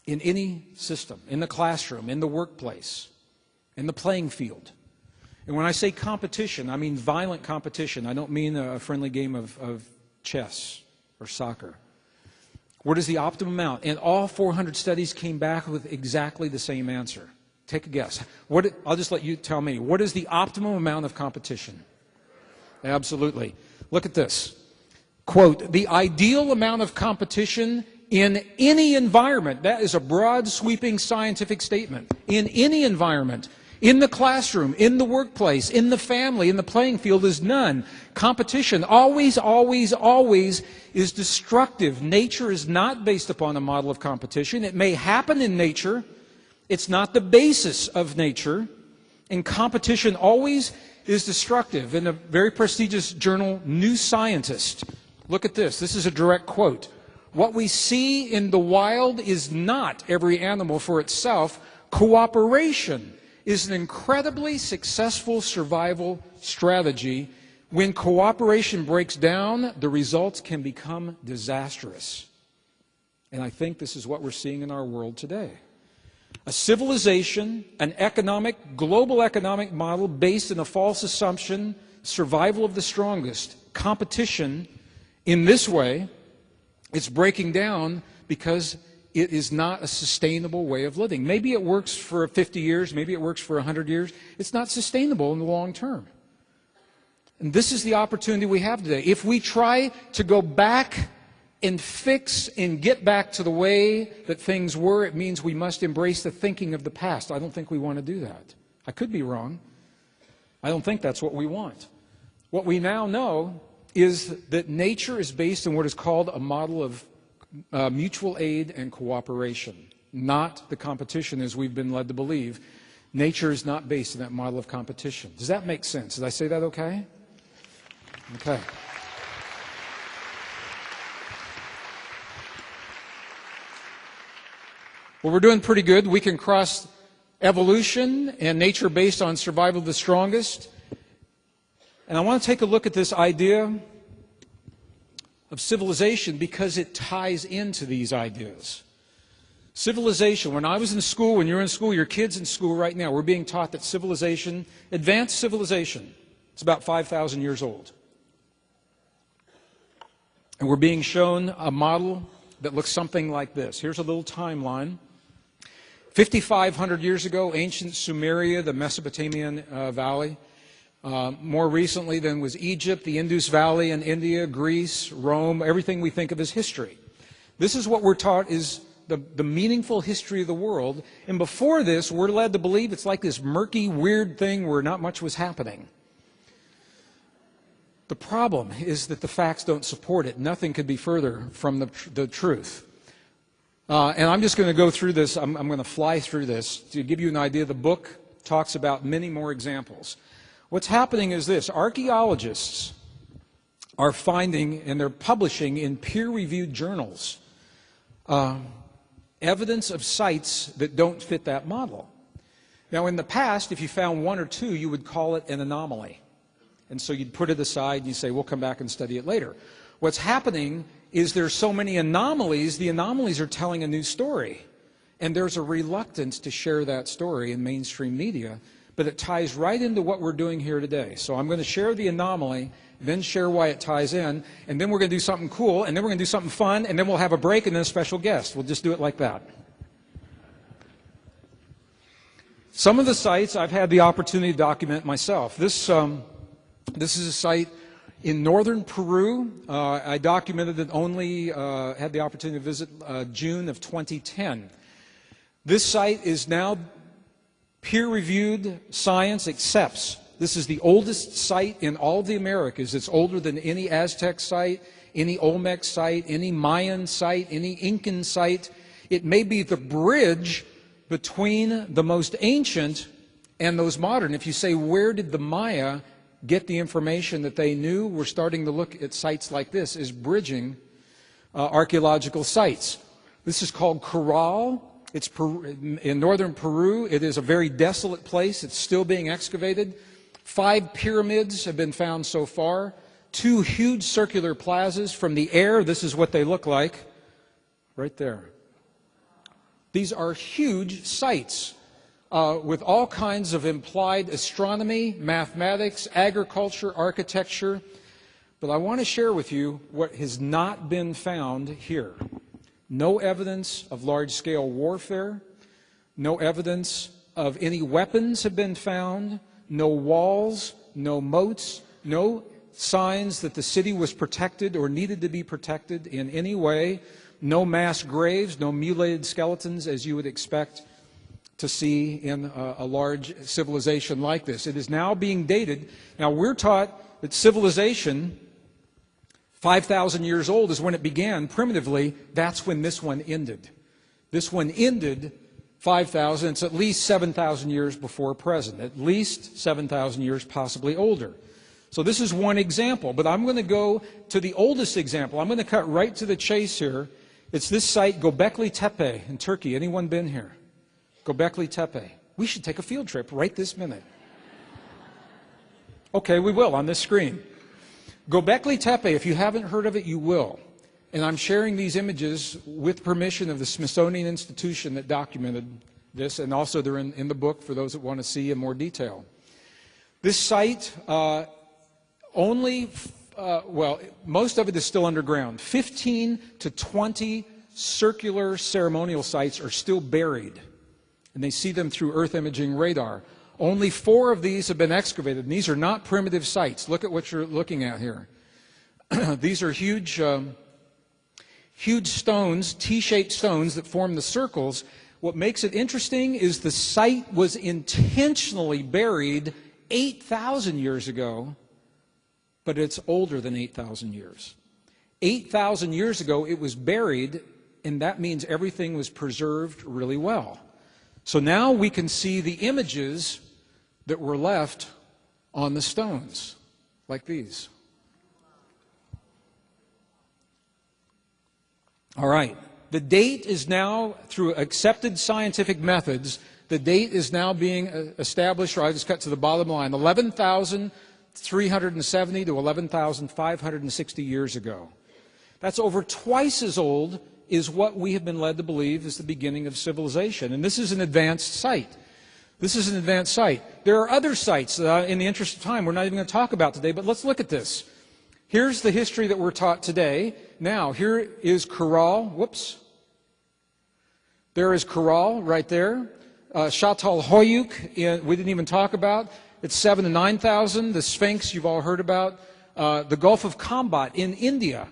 in any system, in the classroom, in the workplace, in the playing field? And when I say competition, I mean violent competition. I don't mean a friendly game of chess or soccer. What is the optimum amount? And all 400 studies came back with exactly the same answer. Take a guess. I'll just let you tell me. What is the optimum amount of competition? Absolutely. Look at this. Quote, the ideal amount of competition in any environment. That is a broad, sweeping scientific statement. In any environment. In the classroom, in the workplace, in the family, in the playing field is none. Competition always, always, always is destructive. Nature is not based upon a model of competition. It may happen in nature. It's not the basis of nature. And competition always is destructive. In a very prestigious journal, New Scientist, look at this. This is a direct quote. What we see in the wild is not every animal for itself. Cooperation is an incredibly successful survival strategy. When cooperation breaks down, the results can become disastrous. And I think this is what we're seeing in our world today. A civilization, an global economic model based in a false assumption, survival of the strongest, competition in this way, it's breaking down because it is not a sustainable way of living. Maybe it works for 50 years, maybe it works for 100 years. It's not sustainable in the long term. And this is the opportunity we have today. If we try to go back and fix and get back to the way that things were, it means we must embrace the thinking of the past. I don't think we want to do that. I could be wrong. I don't think that's what we want. What we now know is that nature is based on what is called a model of mutual aid and cooperation, not the competition as we've been led to believe. Nature is not based on that model of competition. Does that make sense? Did I say that okay? Okay. Well, we're doing pretty good. We can cross evolution and nature based on survival of the strongest. And I want to take a look at this idea of civilization because it ties into these ideas. Civilization, when I was in school, when you're in school, your kids in school right now, we're being taught that civilization, advanced civilization, it's about 5,000 years old. And we're being shown a model that looks something like this. Here's a little timeline. 5,500 years ago, ancient Sumeria, the Mesopotamian valley. More recently than was Egypt, the Indus Valley in India, Greece, Rome, everything we think of as history. This is what we're taught is the meaningful history of the world. And before this, we're led to believe it's like this murky, weird thing where not much was happening. The problem is that the facts don't support it. Nothing could be further from the truth. And I'm just going to go through this. I'm going to fly through this to give you an idea. The book talks about many more examples. What's happening is this. Archaeologists are finding, and they're publishing in peer-reviewed journals, evidence of sites that don't fit that model. Now, in the past, if you found one or two, you would call it an anomaly. And so you'd put it aside and you say, we'll come back and study it later. What's happening is there's so many anomalies, the anomalies are telling a new story. And there's a reluctance to share that story in mainstream media, but it ties right into what we're doing here today. So I'm going to share the anomaly, then share why it ties in, and then we're going to do something cool, and then we're going to do something fun, and then we'll have a break and then a special guest. We'll just do it like that. Some of the sites I've had the opportunity to document myself. This is a site in northern Peru. I documented it only, had the opportunity to visit June of 2010. This site is now peer-reviewed. Science accepts. This is the oldest site in all of the Americas. It's older than any Aztec site, any Olmec site, any Mayan site, any Incan site. It may be the bridge between the most ancient and those modern. If you say, where did the Maya get the information that they knew? We're starting to look at sites like this as bridging archaeological sites. This is called Corral. It's in northern Peru. It is a very desolate place. It's still being excavated. 5 pyramids have been found so far. 2 huge circular plazas from the air. This is what they look like right there. These are huge sites with all kinds of implied astronomy, mathematics, agriculture, architecture. But I want to share with you what has not been found here. No evidence of large-scale warfare. No evidence of any weapons have been found. No walls, no moats, no signs that the city was protected or needed to be protected in any way. No mass graves, no mutilated skeletons as you would expect to see in a large civilization like this. It is now being dated. Now we're taught that civilization, 5,000 years old is when it began. Primitively, that's when this one ended. This one ended 5,000. It's at least 7,000 years before present. At least 7,000 years, possibly older. So this is one example, but I'm going to go to the oldest example. I'm going to cut right to the chase here. It's this site, Göbekli Tepe in Turkey. Anyone been here? Göbekli Tepe. We should take a field trip right this minute. Okay, we will on this screen. Göbekli Tepe, if you haven't heard of it, you will. And I'm sharing these images with permission of the Smithsonian Institution that documented this, and also they're in the book for those that want to see in more detail. This site most of it is still underground. 15 to 20 circular ceremonial sites are still buried, and they see them through Earth imaging radar. Only 4 of these have been excavated, and these are not primitive sites. Look at what you're looking at here. These are huge stones, T-shaped stones that form the circles. What makes it interesting is the site was intentionally buried 8,000 years ago, but it's older than 8,000 years. 8,000 years ago, it was buried, and that means everything was preserved really well. So now we can see the images that were left on the stones, like these. All right. The date is now, through accepted scientific methods, the date is now being established, or I just cut to the bottom line, 11,370 to 11,560 years ago. That's over twice as old as what we have been led to believe is the beginning of civilization. And this is an advanced site. This is an advanced site. There are other sites that, in the interest of time, we're not even going to talk about today, but let's look at this. Here's the history that we're taught today. Now, here is Kural. Whoops. There is Kural right there. Çatalhöyük, we didn't even talk about. It's 7,000 to 9,000. The Sphinx, you've all heard about. The Gulf of Kambat in India.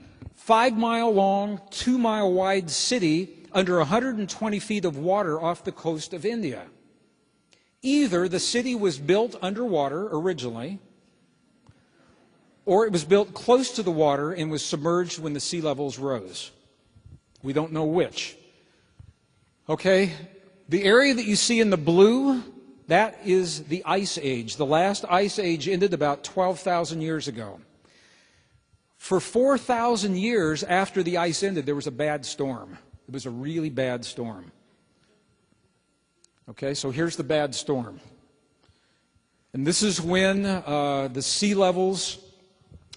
5-mile long, 2-mile wide city under 120 feet of water off the coast of India. Either the city was built underwater originally, or it was built close to the water and was submerged when the sea levels rose. We don't know which. Okay, the area that you see in the blue, that is the Ice Age. The last Ice Age ended about 12,000 years ago. For 4,000 years after the ice ended, there was a bad storm. It was a really bad storm. Okay, so here's the bad storm. And this is when the sea levels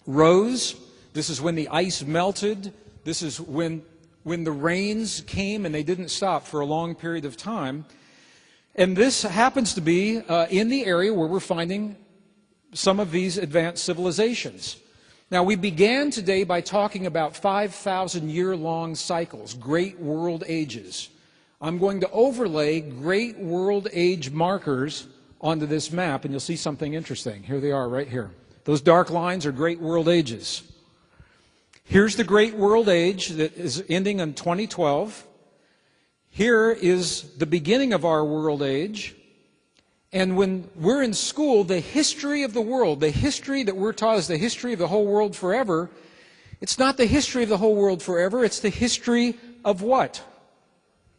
rose. This is when the ice melted. This is when the rains came and they didn't stop for a long period of time. And this happens to be in the area where we're finding some of these advanced civilizations. Now, we began today by talking about 5,000-year-long cycles, great world ages. I'm going to overlay great world age markers onto this map, and you'll see something interesting. Here they are right here. Those dark lines are great world ages. Here's the great world age that is ending in 2012. Here is the beginning of our world age. And when we're in school, the history of the world, the history that we're taught is the history of the whole world forever. It's not the history of the whole world forever. It's the history of what?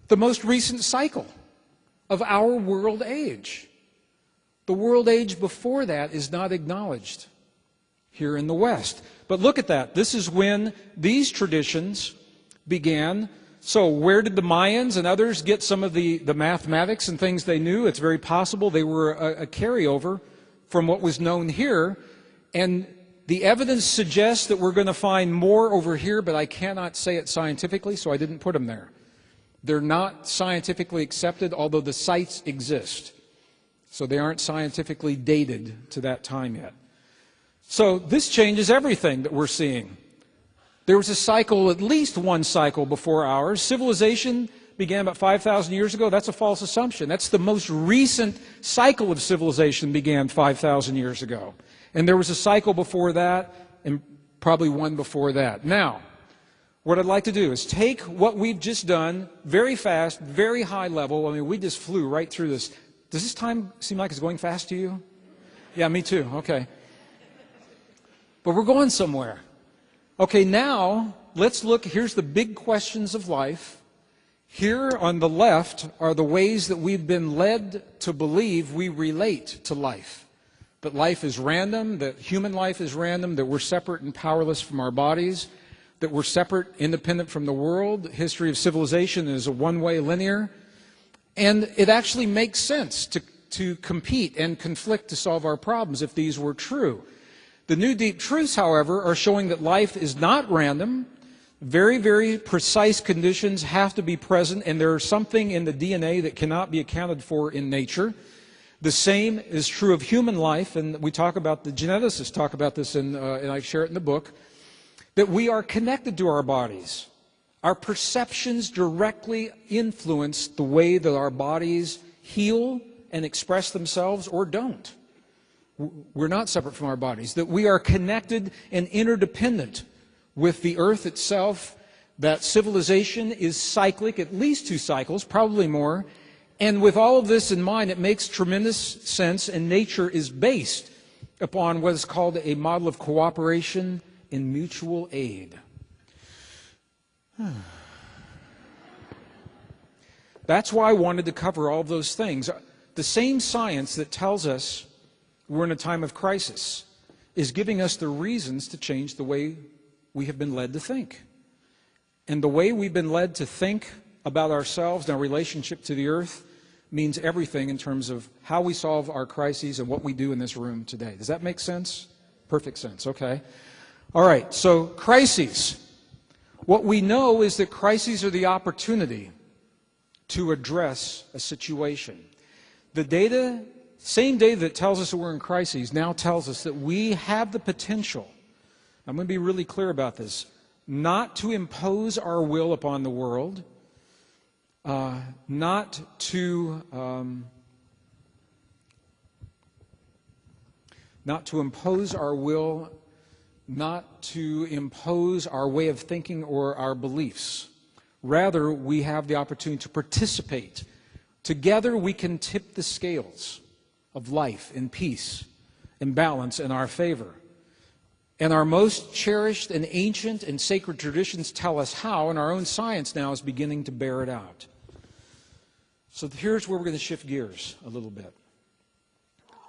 The most recent cycle of our world age. The world age before that is not acknowledged here in the West. But look at that. This is when these traditions began. So where did the Mayans and others get some of the mathematics and things they knew? It's very possible they were a carryover from what was known here, and the evidence suggests that we're going to find more over here, but I cannot say it scientifically, so I didn't put them there. They're not scientifically accepted, although the sites exist. So they aren't scientifically dated to that time yet. So this changes everything that we're seeing. There was a cycle, at least one cycle before ours. Civilization began about 5,000 years ago. That's a false assumption. That's the most recent cycle of civilization began 5,000 years ago. And there was a cycle before that, and probably one before that. Now, what I'd like to do is take what we've just done very fast, very high level. I mean, we just flew right through this. Does this time seem like it's going fast to you? Yeah, me too. Okay. But we're going somewhere. Okay, now let's look. Here's the big questions of life. Here on the left are the ways that we've been led to believe we relate to life. That life is random, that human life is random, that we're separate and powerless from our bodies, that we're separate, independent from the world. The history of civilization is a one-way linear. And it actually makes sense to compete and conflict to solve our problems if these were true. The new deep truths, however, are showing that life is not random. Very, very precise conditions have to be present, and there is something in the DNA that cannot be accounted for in nature. The same is true of human life, and we talk about, the geneticists talk about this, and I share it in the book, that we are connected to our bodies. Our perceptions directly influence the way that our bodies heal and express themselves or don't. We're not separate from our bodies, that we are connected and interdependent with the earth itself, that civilization is cyclic, at least 2 cycles, probably more. And with all of this in mind, it makes tremendous sense, and nature is based upon what is called a model of cooperation and mutual aid. That's why I wanted to cover all of those things. The same science that tells us we're in a time of crisis is giving us the reasons to change the way we have been led to think. And the way we've been led to think about ourselves and our relationship to the earth means everything in terms of how we solve our crises and what we do in this room today. Does that make sense? Perfect sense, okay. All right, so crises. What we know is that crises are the opportunity to address a situation. The data, same data that tells us that we're in crises, now tells us that we have the potential, I'm going to be really clear about this, not to impose our will upon the world, not to impose our will, not to impose our way of thinking or our beliefs. Rather, we have the opportunity to participate. Together, we can tip the scales of life in peace and balance in our favor. And our most cherished and ancient and sacred traditions tell us how, and our own science now is beginning to bear it out. So here's where we're going to shift gears a little bit.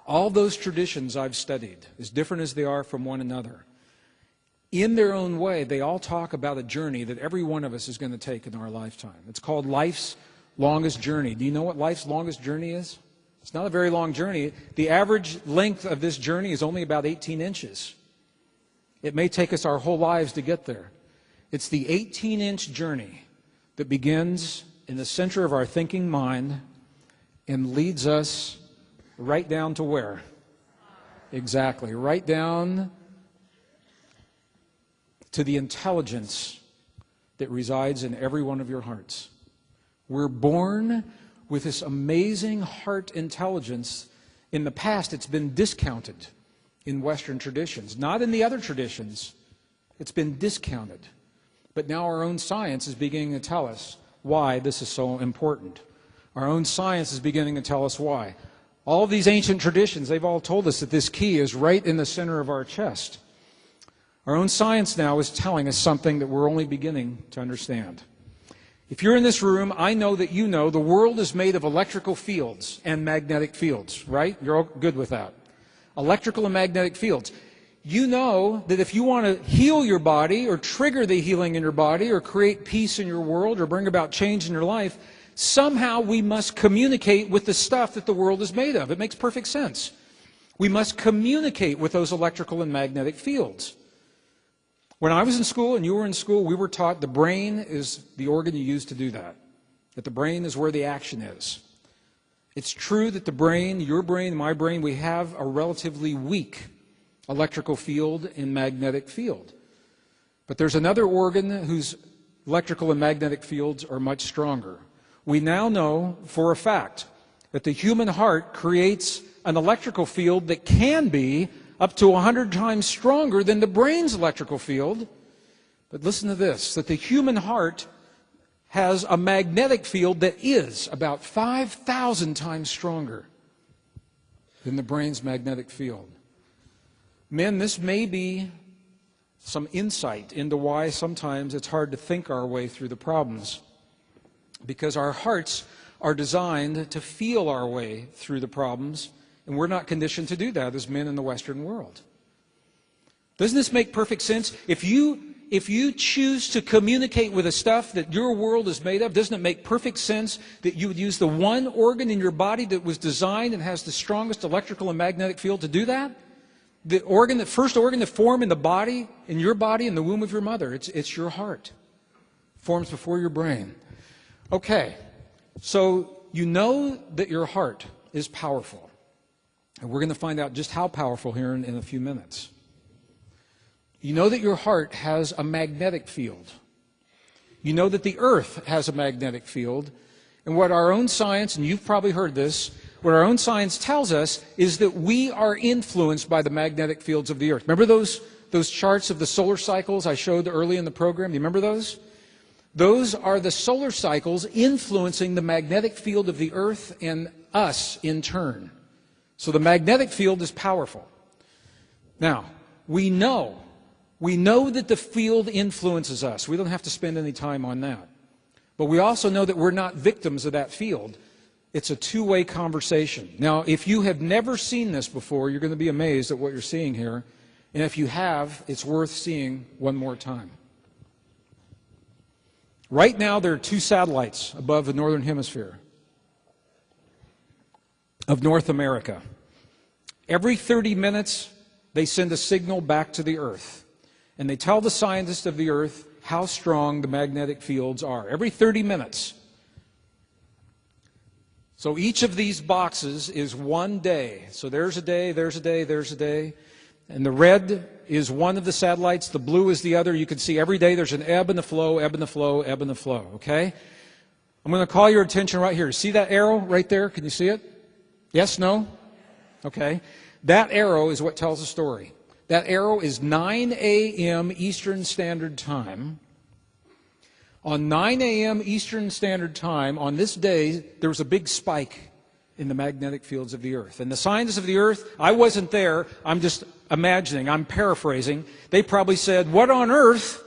All those traditions I've studied, as different as they are from one another, in their own way, they all talk about a journey that every one of us is going to take in our lifetime. It's called life's longest journey. Do you know what life's longest journey is? It's not a very long journey. The average length of this journey is only about 18 inches. It may take us our whole lives to get there. It's the 18-inch journey that begins in the center of our thinking mind and leads us right down to where? Exactly, right down to the intelligence that resides in every one of your hearts. We're born with this amazing heart intelligence. In the past, it's been discounted in Western traditions. Not in the other traditions. It's been discounted. But now our own science is beginning to tell us why this is so important. Our own science is beginning to tell us why. All of these ancient traditions, they've all told us that this key is right in the center of our chest. Our own science now is telling us something that we're only beginning to understand. If you're in this room, I know that you know the world is made of electrical fields and magnetic fields, right? You're all good with that. Electrical and magnetic fields. You know that if you want to heal your body or trigger the healing in your body or create peace in your world or bring about change in your life, somehow we must communicate with the stuff that the world is made of. It makes perfect sense. We must communicate with those electrical and magnetic fields. When I was in school and you were in school, we were taught the brain is the organ you use to do that. That the brain is where the action is. It's true that the brain, your brain, my brain, we have a relatively weak electrical field and magnetic field. But there's another organ whose electrical and magnetic fields are much stronger. We now know for a fact that the human heart creates an electrical field that can be up to 100 times stronger than the brain's electrical field. But listen to this, that the human heart has a magnetic field that is about 5,000 times stronger than the brain's magnetic field. Men, this may be some insight into why sometimes it's hard to think our way through the problems. Because our hearts are designed to feel our way through the problems, and we're not conditioned to do that as men in the Western world. Doesn't this make perfect sense? If you choose to communicate with the stuff that your world is made of, doesn't it make perfect sense that you would use the one organ in your body that was designed and has the strongest electrical and magnetic field to do that? The first organ that formed in the body, in your body, in the womb of your mother, it's your heart. Forms before your brain. Okay, so you know that your heart is powerful. And we're going to find out just how powerful here in a few minutes. You know that your heart has a magnetic field. You know that the earth has a magnetic field. And what our own science, and you've probably heard this, what our own science tells us is that we are influenced by the magnetic fields of the earth. Remember those charts of the solar cycles I showed early in the program? Do you remember those? Those are the solar cycles influencing the magnetic field of the earth and us in turn. So the magnetic field is powerful. Now, we know that the field influences us. We don't have to spend any time on that. But we also know that we're not victims of that field. It's a two-way conversation. Now, if you have never seen this before, you're going to be amazed at what you're seeing here. And if you have, it's worth seeing one more time. Right now, there are two satellites above the northern hemisphere of North America. Every 30 minutes, they send a signal back to the Earth. And they tell the scientists of the Earth how strong the magnetic fields are. Every 30 minutes. So each of these boxes is one day. So there's a day, there's a day, there's a day. And the red is one of the satellites, the blue is the other. You can see every day there's an ebb and a flow, ebb and a flow, ebb and a flow, okay? I'm going to call your attention right here. See that arrow right there? Can you see it? Yes, no? Okay. That arrow is what tells the story. That arrow is 9 a.m. Eastern Standard Time. On 9 a.m. Eastern Standard Time, on this day, there was a big spike in the magnetic fields of the Earth. And the scientists of the Earth, I wasn't there, I'm just imagining, I'm paraphrasing, they probably said, what on earth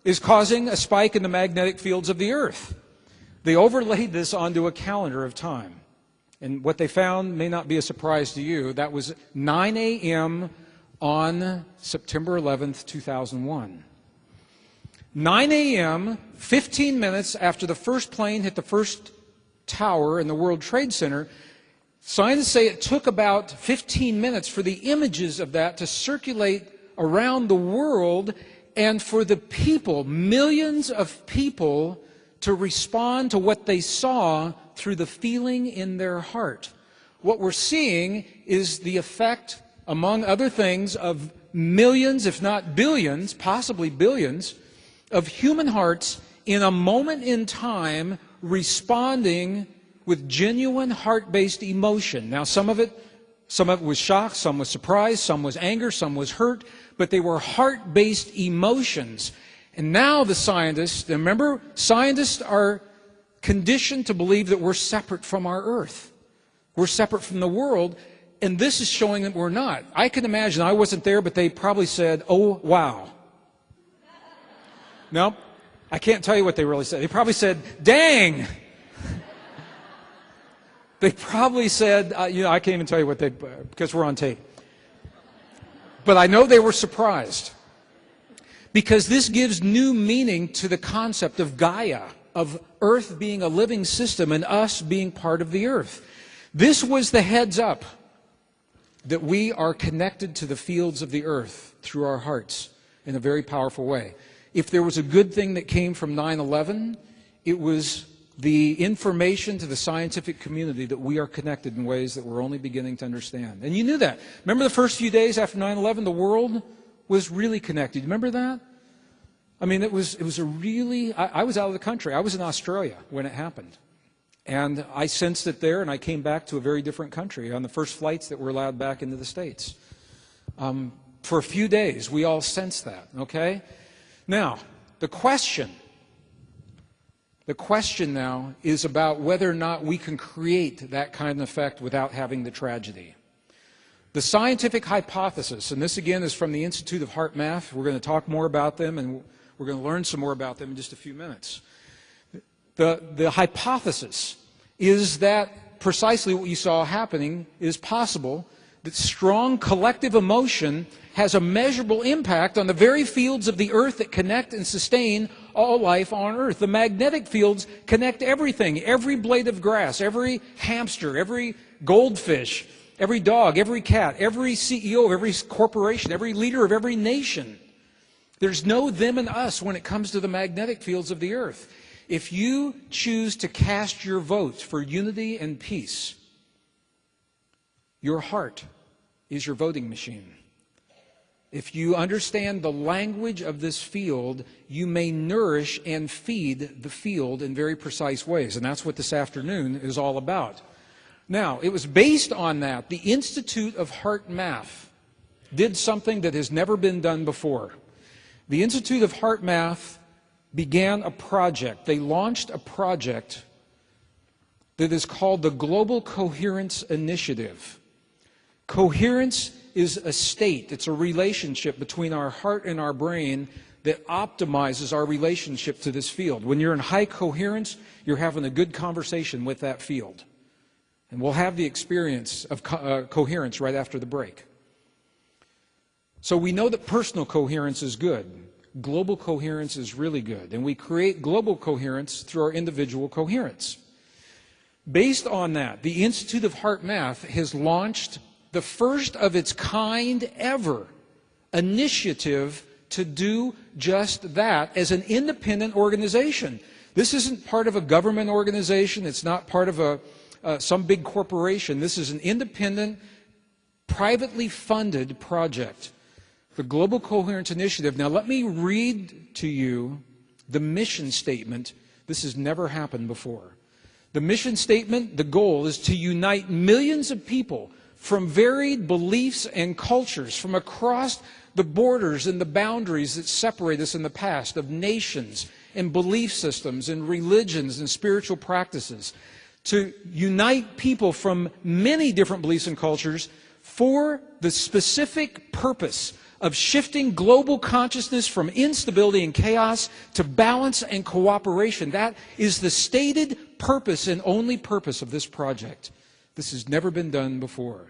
is causing a spike in the magnetic fields of the Earth? They overlaid this onto a calendar of time. And what they found may not be a surprise to you. That was 9 a.m. on September 11th, 2001. 9 a.m., 15 minutes after the first plane hit the first tower in the World Trade Center, scientists say it took about 15 minutes for the images of that to circulate around the world and for the people, millions of people, to respond to what they saw through the feeling in their heart. What we're seeing is the effect, among other things, of millions, if not billions, possibly billions, of human hearts in a moment in time responding with genuine heart-based emotion. Now, some of it was shock, some was surprise, some was anger, some was hurt, but they were heart-based emotions. And now the scientists, remember, scientists are conditioned to believe that we're separate from our earth. We're separate from the world, and this is showing that we're not. I can imagine, I wasn't there, but they probably said, oh, wow. No, I can't tell you what they really said. They probably said, dang. They probably said, I can't even tell you what because we're on tape. But I know they were surprised. Because this gives new meaning to the concept of Gaia, of Earth being a living system and us being part of the Earth. This was the heads up. that we are connected to the fields of the earth through our hearts in a very powerful way. If there was a good thing that came from 9/11, it was the information to the scientific community that we are connected in ways that we're only beginning to understand. And you knew that. Remember the first few days after 9/11, the world was really connected. Remember that? I mean, it was a really, I was out of the country. I was in Australia when it happened. And I sensed it there, and I came back to a very different country on the first flights that were allowed back into the States. For a few days, we all sensed that, okay? Now, the question now is about whether or not we can create that kind of effect without having the tragedy. The scientific hypothesis, and this again is from the Institute of Heart Math. We're going to talk more about them, and we're going to learn some more about them in just a few minutes. The hypothesis is that precisely what you saw happening is possible, that strong collective emotion has a measurable impact on the very fields of the earth that connect and sustain all life on earth. The magnetic fields connect everything, every blade of grass, every hamster, every goldfish, every dog, every cat, every CEO of every corporation, every leader of every nation. There's no them and us when it comes to the magnetic fields of the earth. If you choose to cast your vote for unity and peace, your heart is your voting machine. If you understand the language of this field, you may nourish and feed the field in very precise ways. And that's what this afternoon is all about. Now, it was based on that. The Institute of Heart Math did something that has never been done before. The Institute of Heart Math began a project. They launched a project that is called the Global Coherence Initiative. Coherence is a state, it's a relationship between our heart and our brain that optimizes our relationship to this field. When you're in high coherence, you're having a good conversation with that field. And we'll have the experience of coherence right after the break. So we know that personal coherence is good. Global coherence is really good. And we create global coherence through our individual coherence. Based on that, the Institute of Heart Math has launched the first of its kind ever initiative to do just that as an independent organization. This isn't part of a government organization. It's not part of some big corporation. This is an independent, privately funded project. The Global Coherence Initiative. Now let me read to you the mission statement. This has never happened before. The mission statement, the goal is to unite millions of people from varied beliefs and cultures from across the borders and the boundaries that separate us in the past of nations and belief systems and religions and spiritual practices. To unite people from many different beliefs and cultures for the specific purpose of shifting global consciousness from instability and chaos to balance and cooperation. That is the stated purpose and only purpose of this project. This has never been done before.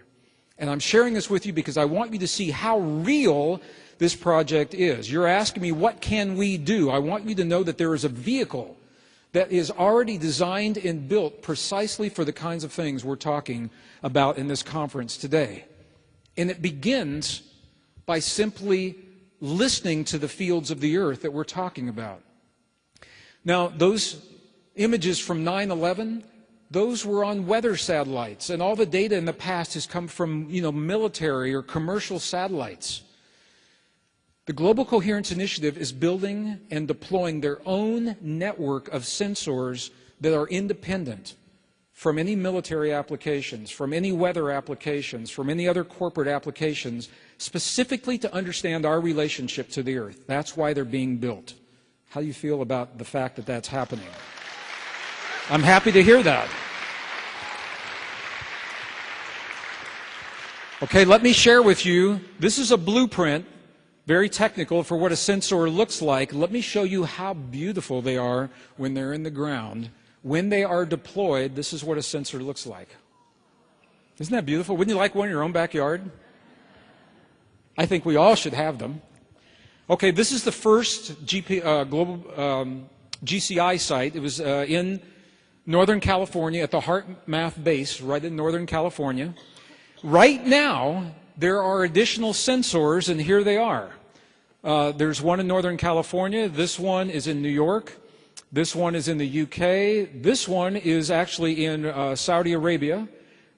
And I'm sharing this with you because I want you to see how real this project is. You're asking me, what can we do? I want you to know that there is a vehicle that is already designed and built precisely for the kinds of things we're talking about in this conference today. And it begins by simply listening to the fields of the earth that we're talking about. Now, those images from 9/11, those were on weather satellites, and all the data in the past has come from, military or commercial satellites. The Global Coherence Initiative is building and deploying their own network of sensors that are independent from any military applications, from any weather applications, from any other corporate applications, specifically to understand our relationship to the earth. That's why they're being built. How do you feel about the fact that that's happening? I'm happy to hear that. Okay, let me share with you, this is a blueprint, very technical, for what a sensor looks like. Let me show you how beautiful they are when they're in the ground. When they are deployed, this is what a sensor looks like. Isn't that beautiful? Wouldn't you like one in your own backyard? I think we all should have them. Okay, this is the first global GCI site. It was in Northern California at the Heart Math base, right in Northern California. Right now, there are additional sensors, and here they are. There's one in Northern California. This one is in New York. This one is in the UK. This one is actually in Saudi Arabia.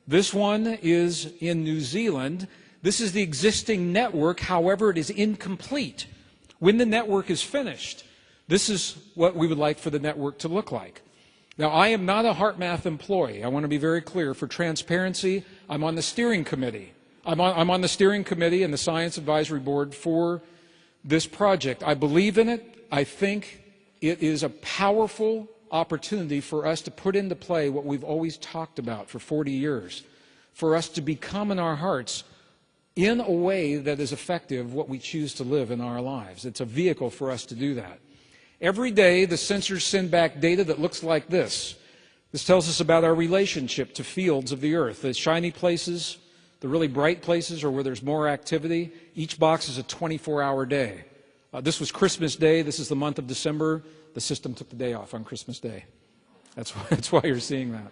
This one is in New Zealand. This is the existing network, however, it is incomplete. When the network is finished, this is what we would like for the network to look like. Now, I am not a HeartMath employee. I want to be very clear. For transparency, I'm on the steering committee. I'm on the steering committee and the Science Advisory Board for this project. I believe in it. I think it is a powerful opportunity for us to put into play what we've always talked about for 40 years, for us to become in our hearts, in a way that is effective, what we choose to live in our lives. It's a vehicle for us to do that. Every day, the sensors send back data that looks like this. This tells us about our relationship to fields of the earth. The shiny places, the really bright places, are where there's more activity. Each box is a 24-hour day. This was Christmas Day. This is the month of December. The system took the day off on Christmas Day. That's why you're seeing that.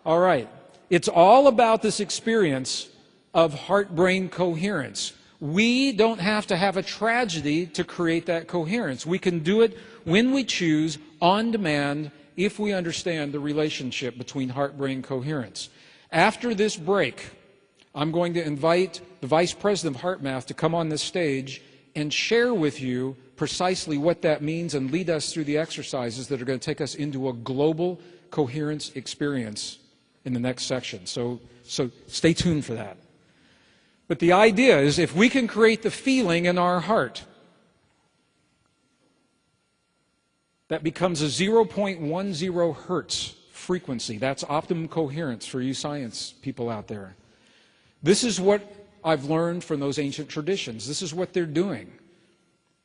All right. It's all about this experience of heart-brain coherence. We don't have to have a tragedy to create that coherence. We can do it when we choose, on demand, if we understand the relationship between heart-brain coherence. After this break, I'm going to invite the Vice President of HeartMath to come on this stage and share with you precisely what that means and lead us through the exercises that are going to take us into a global coherence experience in the next section. So stay tuned for that. But the idea is, if we can create the feeling in our heart that becomes a 0.10 hertz frequency, that's optimum coherence for you science people out there. This is what I've learned from those ancient traditions. This is what they're doing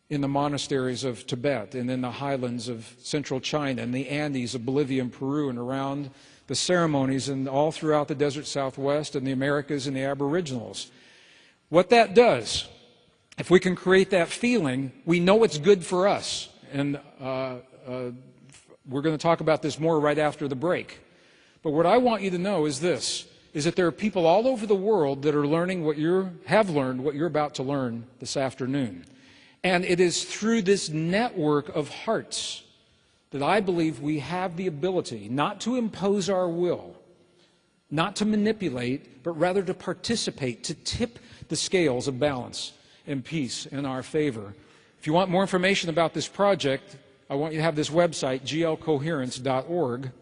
in the monasteries of Tibet and in the highlands of central China and the Andes of Bolivia and Peru and around the ceremonies and all throughout the desert Southwest and the Americas and the Aboriginals. What that does, if we can create that feeling, we know it's good for us. And we're going to talk about this more right after the break. But what I want you to know is this, is that there are people all over the world that are learning have learned what you're about to learn this afternoon. And it is through this network of hearts that I believe we have the ability not to impose our will, not to manipulate, but rather to participate, to tip the scales of balance and peace in our favor. If you want more information about this project, I want you to have this website, glcoherence.org.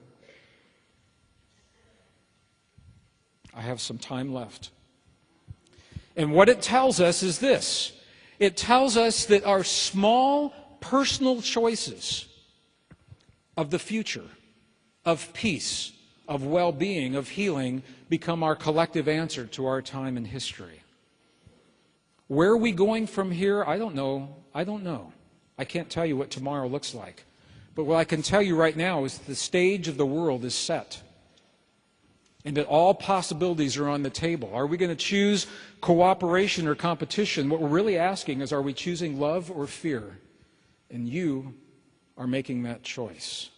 I have some time left. And what it tells us is this. It tells us that our small personal choices of the future, of peace, of well-being, of healing, become our collective answer to our time in history. Where are we going from here? I don't know. I can't tell you what tomorrow looks like. But what I can tell you right now is the stage of the world is set, and that all possibilities are on the table. Are we going to choose cooperation or competition? What we're really asking is, are we choosing love or fear? And you are making that choice.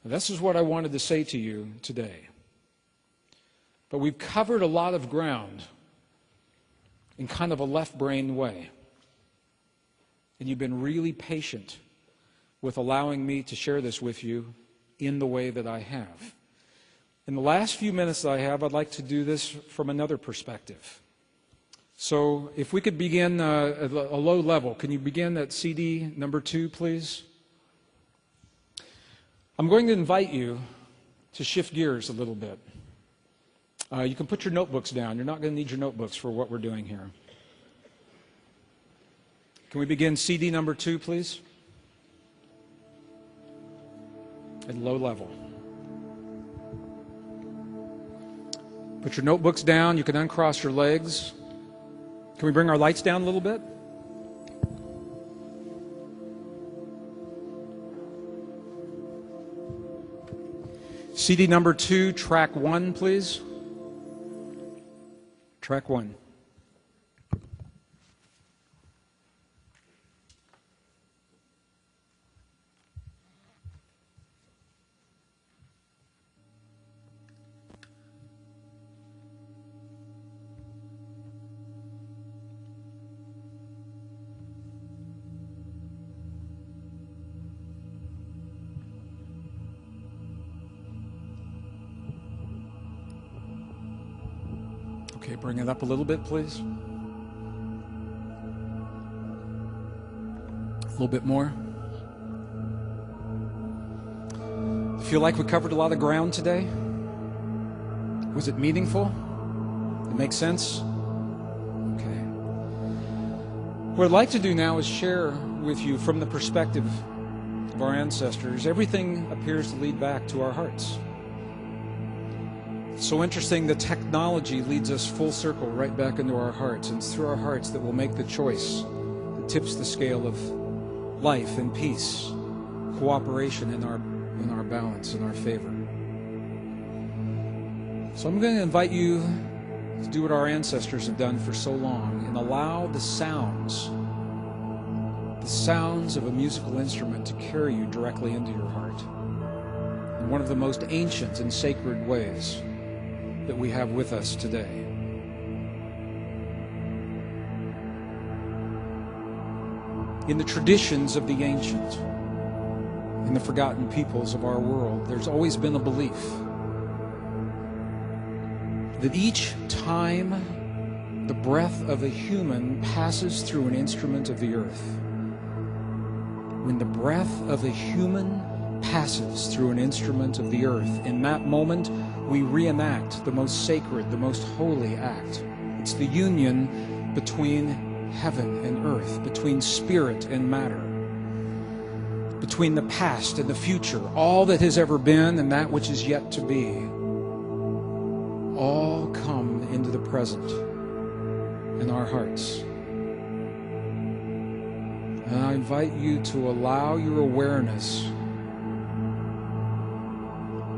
Now, this is what I wanted to say to you today. But we've covered a lot of ground in kind of a left-brain way. And you've been really patient with allowing me to share this with you in the way that I have. In the last few minutes that I have, I'd like to do this from another perspective. So if we could begin at a low level. Can you begin at CD number 2, please? I'm going to invite you to shift gears a little bit. You can put your notebooks down. You're not going to need your notebooks for what we're doing here. Can we begin CD number 2, please? At low level. Put your notebooks down. You can uncross your legs. Can we bring our lights down a little bit? CD number 2, track 1, please. Track 1. Okay, bring it up a little bit, please. A little bit more. Feel like we covered a lot of ground today? Was it meaningful? Did it make sense? Okay. What I'd like to do now is share with you from the perspective of our ancestors. Everything appears to lead back to our hearts. It's so interesting, the technology leads us full circle right back into our hearts, and it's through our hearts that we'll make the choice that tips the scale of life and peace, cooperation in our balance, in our favor. So I'm going to invite you to do what our ancestors have done for so long and allow the sounds of a musical instrument to carry you directly into your heart in one of the most ancient and sacred ways that we have with us today. In the traditions of the ancient, in the forgotten peoples of our world, there's always been a belief that each time the breath of a human passes through an instrument of the earth, when the breath of a human passes through an instrument of the earth, in that moment we reenact the most sacred, the most holy act. It's the union between heaven and earth, between spirit and matter, between the past and the future, all that has ever been and that which is yet to be, all come into the present in our hearts. And I invite you to allow your awareness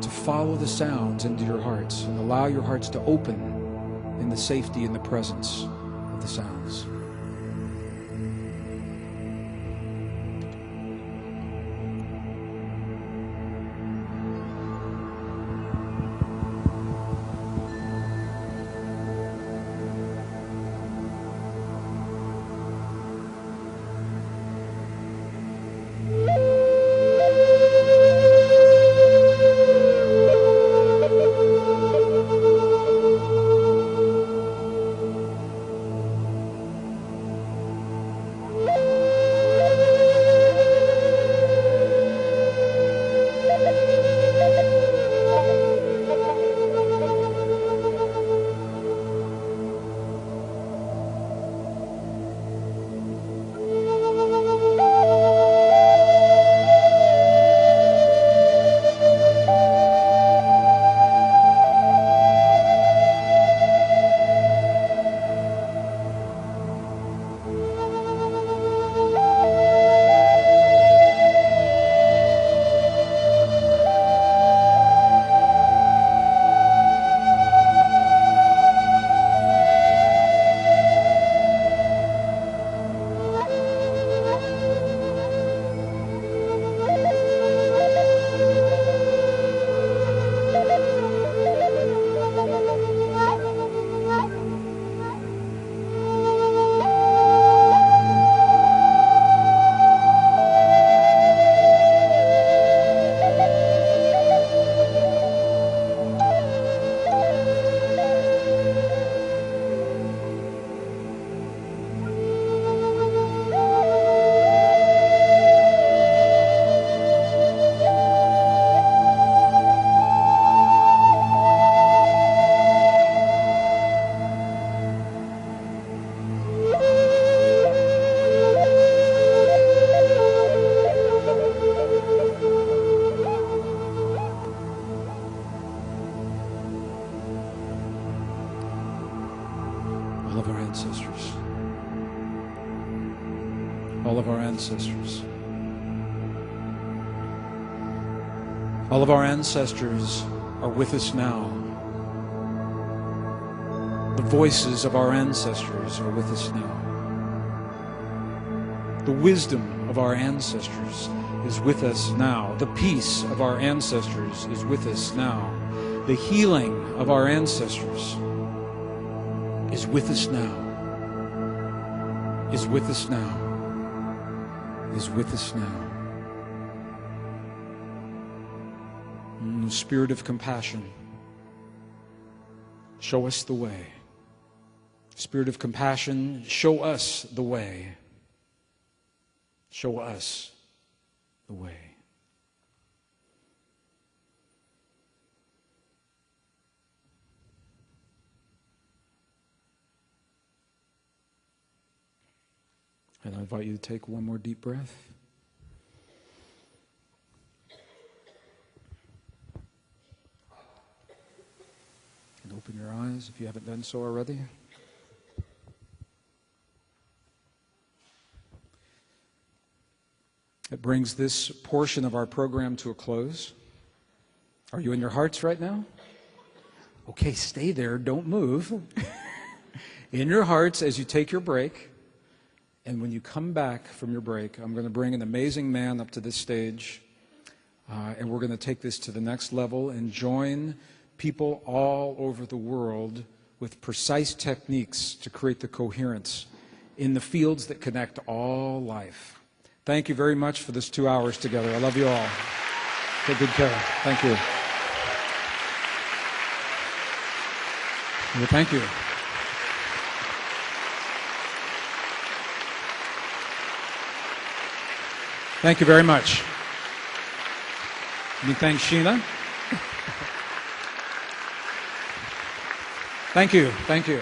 to follow the sounds into your hearts and allow your hearts to open in the safety and the presence of the sounds. All of our ancestors are with us now. The voices of our ancestors are with us now. The wisdom of our ancestors is with us now. The peace of our ancestors is with us now. The healing of our ancestors is with us now. Is with us now. Is with us now. Spirit of compassion, show us the way. Spirit of compassion, show us the way. Show us the way. And I invite you to take one more deep breath. And open your eyes if you haven't done so already. It brings this portion of our program to a close. Are you in your hearts right now? Okay, stay there. Don't move. In your hearts as you take your break. And when you come back from your break, I'm going to bring an amazing man up to this stage. And we're going to take this to the next level and join people all over the world with precise techniques to create the coherence in the fields that connect all life. Thank you very much for this 2 hours together. I love you all. Take good care. Thank you. Well, thank you. Thank you very much. Let me thank Sheena. Thank you. Thank you.